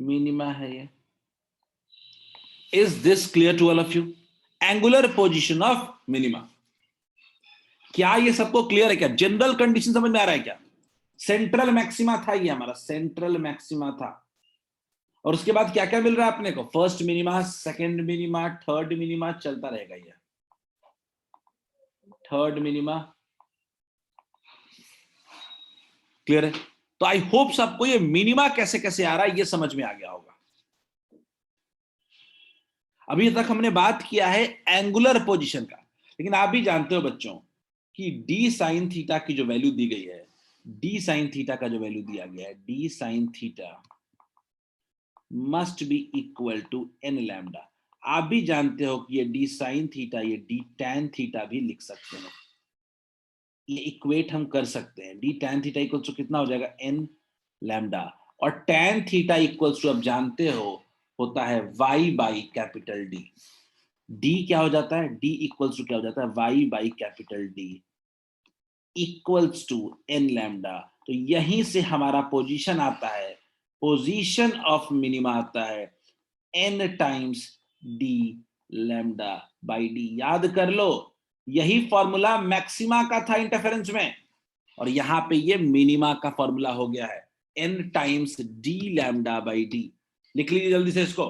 मिनिमा है। ये is this clear to all of you? Angular position of minima. क्या ये सबको क्लियर है? क्या जनरल कंडीशन समझ में आ रहा है? क्या सेंट्रल मैक्सिमा था, ये हमारा सेंट्रल मैक्सिमा था। और उसके बाद क्या क्या मिल रहा है अपने को? First minima, second minima, third minima, चलता रहेगा ये। थर्ड मिनिमा, क्लियर है? तो आई होप सबको ये मिनिमा कैसे कैसे आ रहा है ये समझ में आ गया होगा। अभी तक हमने बात किया है एंगुलर पोजीशन का, लेकिन आप भी जानते हो बच्चों कि डी साइन थीटा की जो वैल्यू दी गई है, डी साइन थीटा का जो वैल्यू दिया गया है, d sine theta must be equal to n lambda. आप भी जानते हो कि ये डी साइन थीटा ये डी टैन थीटा भी लिख सकते हैं। ये इक्वेट हम कर सकते हैं। D tan theta equal to कितना हो जाएगा? N lambda. और टैन थीटा इक्वल्स टू आप जानते हो होता है y by capital d. D क्या हो जाता है? डी इक्वल्स टू क्या हो जाता है? Y by capital d equals to n lambda. तो यहीं से हमारा पोजीशन आता है, पोजीशन ऑफ मिनिमा आता है n times d lambda by d. याद कर लो, यही फॉर्मूला मैक्सिमा का था इंटरफेरेंस में, और यहां पे ये मिनिमा का फॉर्मूला हो गया है n times d lambda by d. लिख लीजिए जल्दी से इसको,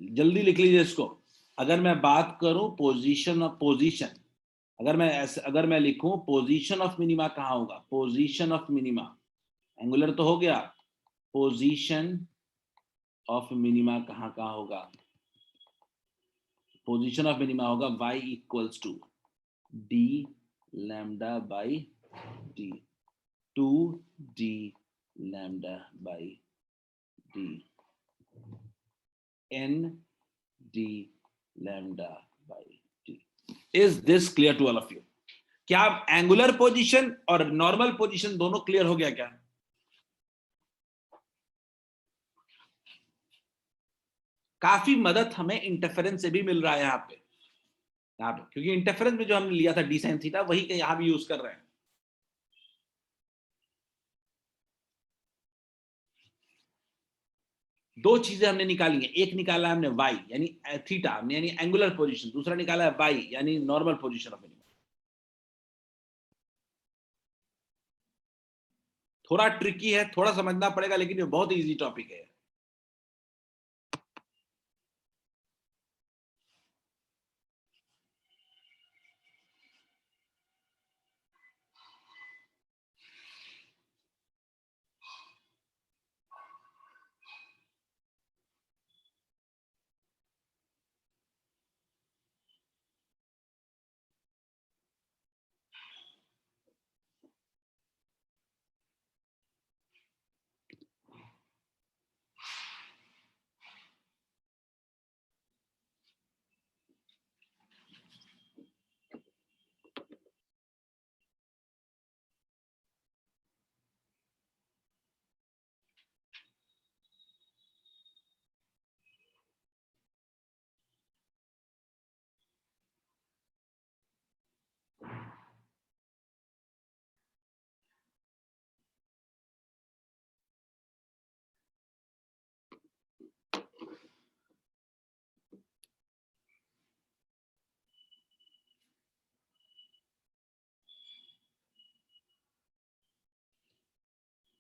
जल्दी लिख लीजिए इसको। अगर मैं बात करूं पोजीशन ऑफ पोजीशन, अगर मैं लिखूं पोजीशन ऑफ मिनिमा कहां होगा? पोजीशन ऑफ मिनिमा, एंगुलर तो हो गया, पोजीशन ऑफ मिनिमा कहां कहां होगा? पोजीशन ऑफ मिनिमा होगा y equals to d lambda by d, two d lambda by d, n d lambda by d. Is this clear to all of you? क्या angular position और normal position दोनों clear हो गया क्या? काफी मदद हमें इंटरफेरेंस से भी मिल रहा है यहाँ पे, क्योंकि इंटरफेरेंस में जो हमने लिया था डी साइन थीटा वही यहां भी यूज कर रहे हैं। दो चीजें हमने निकाली हैं, एक निकाला है हमने वाई यानी थीटा यानी एंगुलर पोजीशन, दूसरा निकाला है वाई यानी नॉर्मल पोजीशन ऑफ मिनिमम। थोड़ा ट्रिकी है, थोड़ा समझना पड़ेगा, लेकिन ये बहुत इजी टॉपिक है।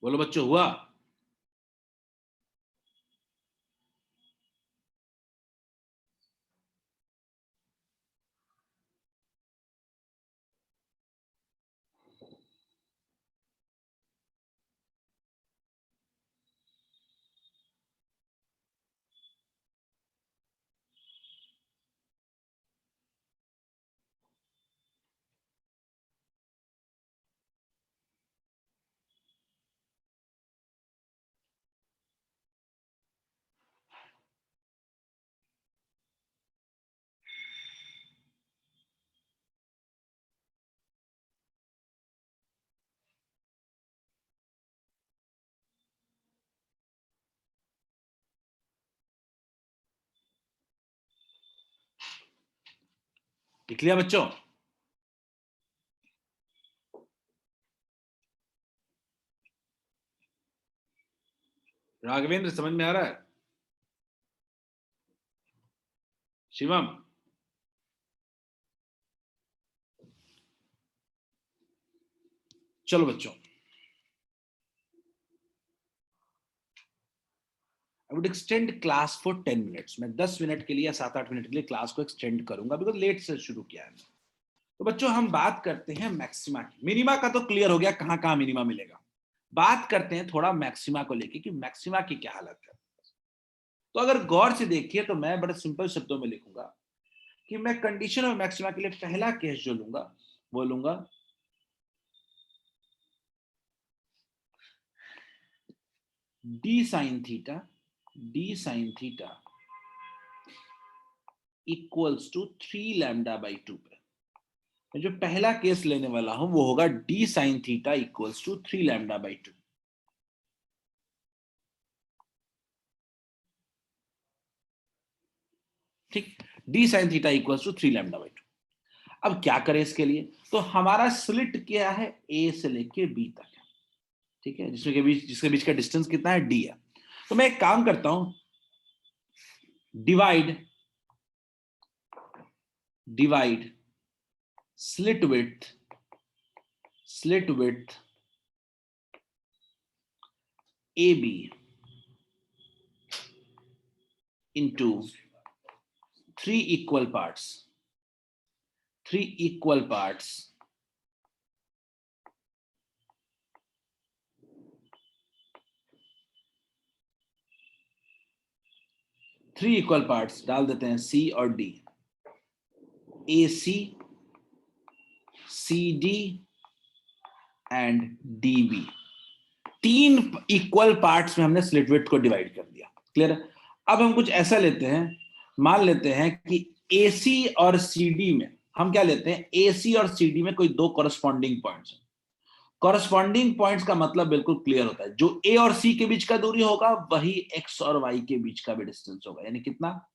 बोलो बच्चों, हुआ? लिख लिया बच्चों? राघवेंद्र समझ में आ रहा है? शिवम, चलो बच्चों, I would extend class for 10 minutes. मैं 10 मिनट के लिए या 7-8 मिनट के लिए क्लास को एक्सटेंड करूंगा, बिकॉज लेट से शुरू किया है। तो बच्चों हम बात करते हैं मैक्सिमा की। मिनिमा का तो क्लियर हो गया कहां कहां मिनिमा मिलेगा। बात करते हैं थोड़ा मैक्सिमा को लेके कि मैक्सिमा की क्या हालत है। तो अगर गौर से देखिए तो मैं बड़े सिंपल शब्दों में लिखूंगा कि मैं कंडीशन ऑफ मैक्सिमा के लिए पहला केस जो लूंगा वो लूंगा d sine theta equals to 3 lambda by 2 पे। मैं जो पहला केस लेने वाला हूं वो होगा d sine theta equals to 3 lambda by 2। ठीक, d sine theta equals to 3 lambda by 2। अब क्या करें इसके लिए, तो हमारा स्लिट क्या है, ए से लेके बी तक है। ठीक है, जिसके बीच का डिस्टेंस कितना है, डी है। तो मैं एक काम करता हूं, divide slit width A B into 3 equal parts, 3 equal parts डाल देते हैं सी और D, A C, C D and D B. 3 equal parts में हमने स्लिट विड्थ को डिवाइड कर दिया। क्लियर है? अब हम कुछ ऐसा लेते हैं, मान लेते हैं कि AC और CD में हम क्या लेते हैं, AC और CD में कोई 2 कॉरस्पॉन्डिंग पॉइंट्स हैं। कॉरस्पॉन्डिंग पॉइंट्स का मतलब बिल्कुल क्लियर होता है, जो A और C के बीच का दूरी होगा वही X और Y के बीच का भी डिस्टेंस होगा, यानी कितना,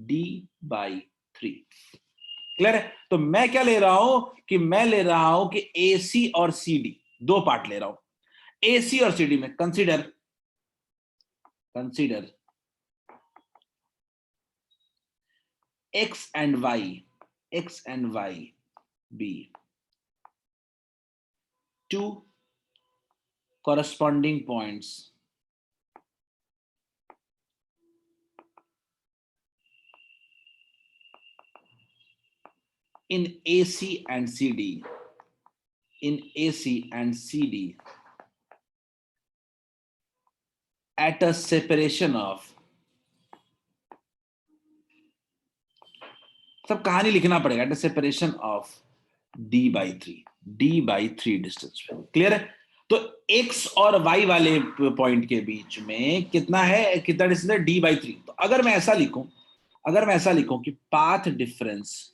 D/3। क्लियर है? तो मैं क्या ले रहा हूं कि मैं ले रहा हूं कि AC और CD 2 पार्ट ले रहा हूं। AC और CD में consider X and Y be 2 corresponding points in AC and CD, at a separation of, सब कहानी लिखना पड़ेगा, at a separation of D/3 distance पे। क्लियर है? तो X और Y वाले पॉइंट के बीच में कितना डिस्टेंस है, D/3। तो अगर मैं ऐसा लिखूं कि path difference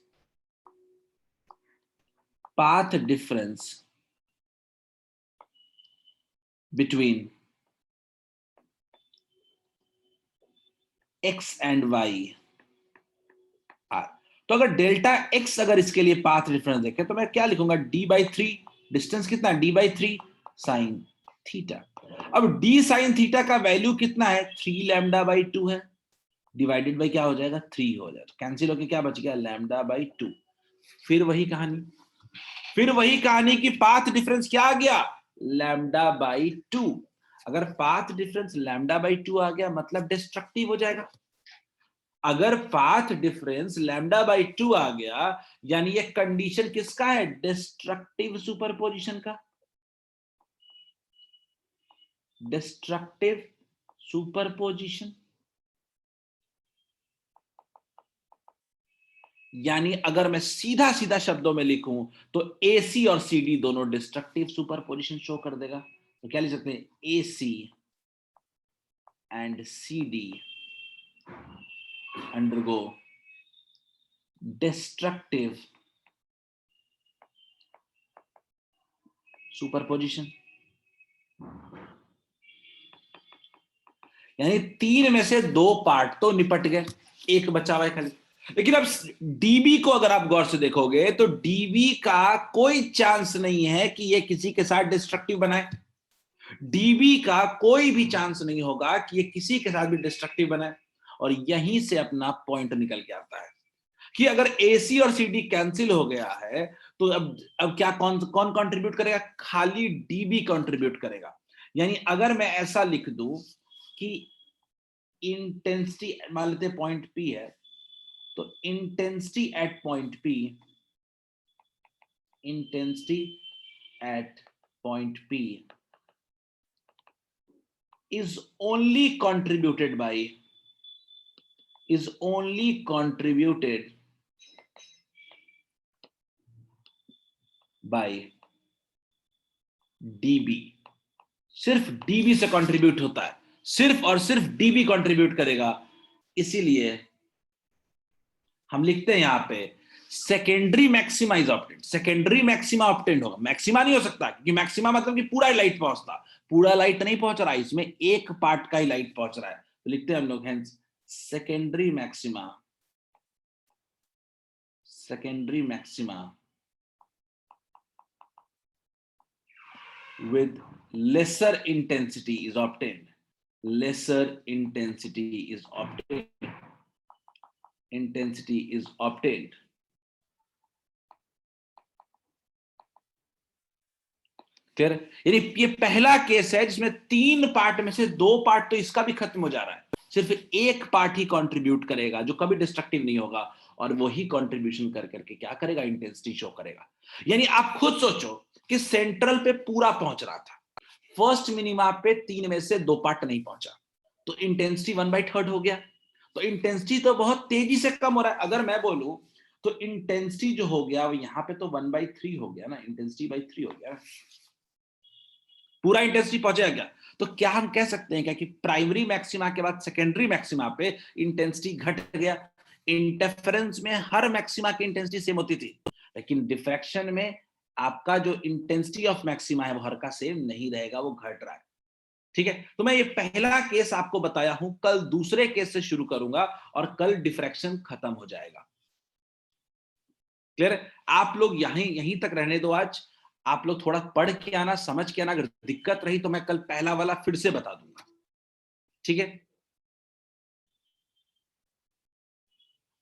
between X and Y, तो अगर डेल्टा X अगर इसके लिए पाथ डिफरेंस देखें तो मैं क्या लिखूंगा, D/3, डिस्टेंस कितना, D/3 साइन थीटा। अब D साइन थीटा का वैल्यू कितना है, 3 λ/2 है, डिवाइडेड बाय क्या हो जाएगा, 3 हो जाएगा, कैंसिल होके क्या बच गया, λ/2। फिर वही कहानी कि पाथ डिफरेंस क्या आ गया, λ/2। अगर पाथ डिफरेंस λ/2 आ गया मतलब डिस्ट्रक्टिव हो जाएगा। अगर पाथ डिफरेंस λ/2 आ गया यानी ये कंडीशन किसका है, डिस्ट्रक्टिव सुपरपोजिशन का, डिस्ट्रक्टिव सुपरपोजिशन। यानी अगर मैं सीधा शब्दों में लिखूं तो AC और CD दोनों डिस्ट्रक्टिव सुपरपोजिशन शो कर देगा। तो क्या लिख सकते हैं, AC and CD undergo destructive superposition। यानी 3 में से 2 पार्ट तो निपट गए, एक बचा हुआ है खाली। लेकिन अब डीबी को अगर आप गौर से देखोगे तो डीबी का कोई चांस नहीं है कि ये किसी के साथ डिस्ट्रक्टिव बनाए। डीबी का कोई भी चांस नहीं होगा कि ये किसी के साथ भी डिस्ट्रक्टिव बनाए, और यहीं से अपना पॉइंट निकल के आता है। कि अगर AC और CD कैंसिल हो गया है तो अब क्या कौन कौन कंट्रीब्यूट करेगा? खाली DB कंट्रीब्यूट करेगा। यानी अगर मैं ऐसा लिख दूं कि इंटेंसिटी मान लेते पॉइंट P है, तो intensity at point P, intensity at point P is only contributed by DB। सिर्फ DB से कंट्रीब्यूट होता है, सिर्फ और सिर्फ DB कंट्रीब्यूट करेगा। इसीलिए हम लिखते हैं यहां पे secondary maxima is obtained. Secondary maxima obtained होगा, मैक्सिमा नहीं हो सकता, क्योंकि मैक्सिमा मतलब कि पूरा लाइट पहुंचता, पूरा लाइट नहीं पहुंच रहा है, इसमें एक पार्ट का ही लाइट पहुंच रहा है। तो लिखते हैं हम लोग hence secondary maxima, secondary maxima with lesser intensity is obtained, lesser intensity is obtained, intensity is obtained। Clear? यानी ये पहला केस है जिसमें 3 पार्ट में से 2 पार्ट तो इसका भी खत्म हो जा रहा है, सिर्फ एक पार्ट ही कंट्रीब्यूट करेगा जो कभी डिस्ट्रक्टिव नहीं होगा, और वही कंट्रीब्यूशन कर करके क्या करेगा? इंटेंसिटी शो करेगा। यानी आप खुद सोचो कि सेंट्रल पे पूरा पहुंच रहा था, फर्स्ट मिनिमा पे 3 में से 2 पार्ट नहीं पहुंचा, तो इंटेंसिटी 1/3 हो गया। तो इंटेंसिटी तो बहुत तेजी से कम हो रहा है। अगर मैं बोलूं तो इंटेंसिटी जो हो गया वो यहां पे तो 1/3 हो गया ना, इंटेंसिटी बाई 3 हो गया, पूरा इंटेंसिटी पहुंचेगा क्या? तो क्या हम कह सकते हैं क्या कि प्राइमरी मैक्सिमा के बाद सेकेंडरी मैक्सिमा पे इंटेंसिटी घट गया? इंटरफेरेंस में हर मैक्सिमा की इंटेंसिटी सेम होती थी, लेकिन डिफ्रैक्शन में आपका जो इंटेंसिटी ऑफ मैक्सिमा है वो हर का सेम नहीं रहेगा, वो घट रहा है। ठीक है, तो मैं ये पहला केस आपको बताया हूं, कल दूसरे केस से शुरू करूंगा और कल डिफ्रैक्शन खत्म हो जाएगा। क्लियर? आप लोग यहीं यहीं तक रहने दो आज, आप लोग थोड़ा पढ़ के आना, समझ के आना, अगर दिक्कत रही तो मैं कल पहला वाला फिर से बता दूंगा। ठीक है,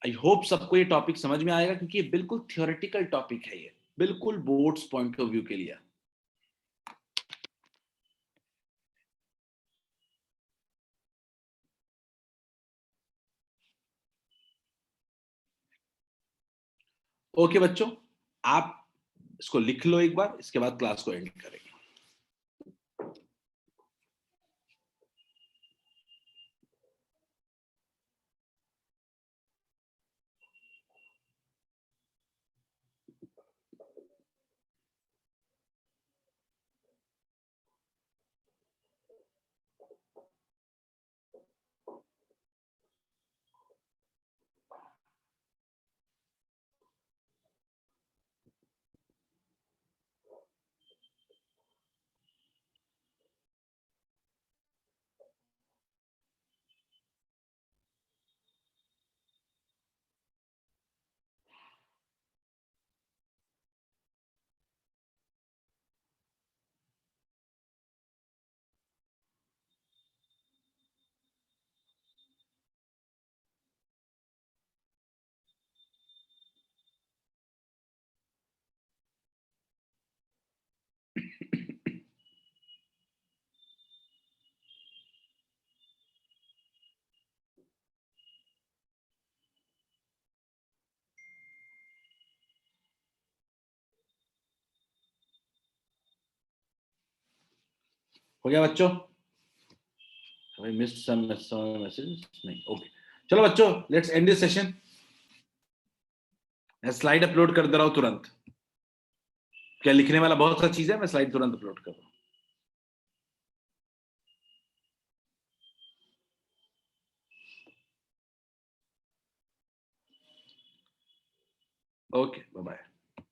आई होप सबको ये टॉपिक समझ में आएगा, क्योंकि ये बिल्कुल थियोरेटिकल टॉपिक है, ये बिल्कुल बोर्ड्स पॉइंट ऑफ व्यू के लिए। ओके बच्चों, आप इसको लिख लो एक बार, इसके बाद क्लास को एंड करेंगे। हो गया बच्चों? मिस्ड सम मैसेज नहीं? ओके, चलो बच्चों, लेट्स एंड दिस सेशन। मैं स्लाइड अपलोड कर दे रहा हूं तुरंत। क्या लिखने वाला बहुत सा चीज है, मैं स्लाइड तुरंत अपलोड कर रहा हूं। Okay, bye bye.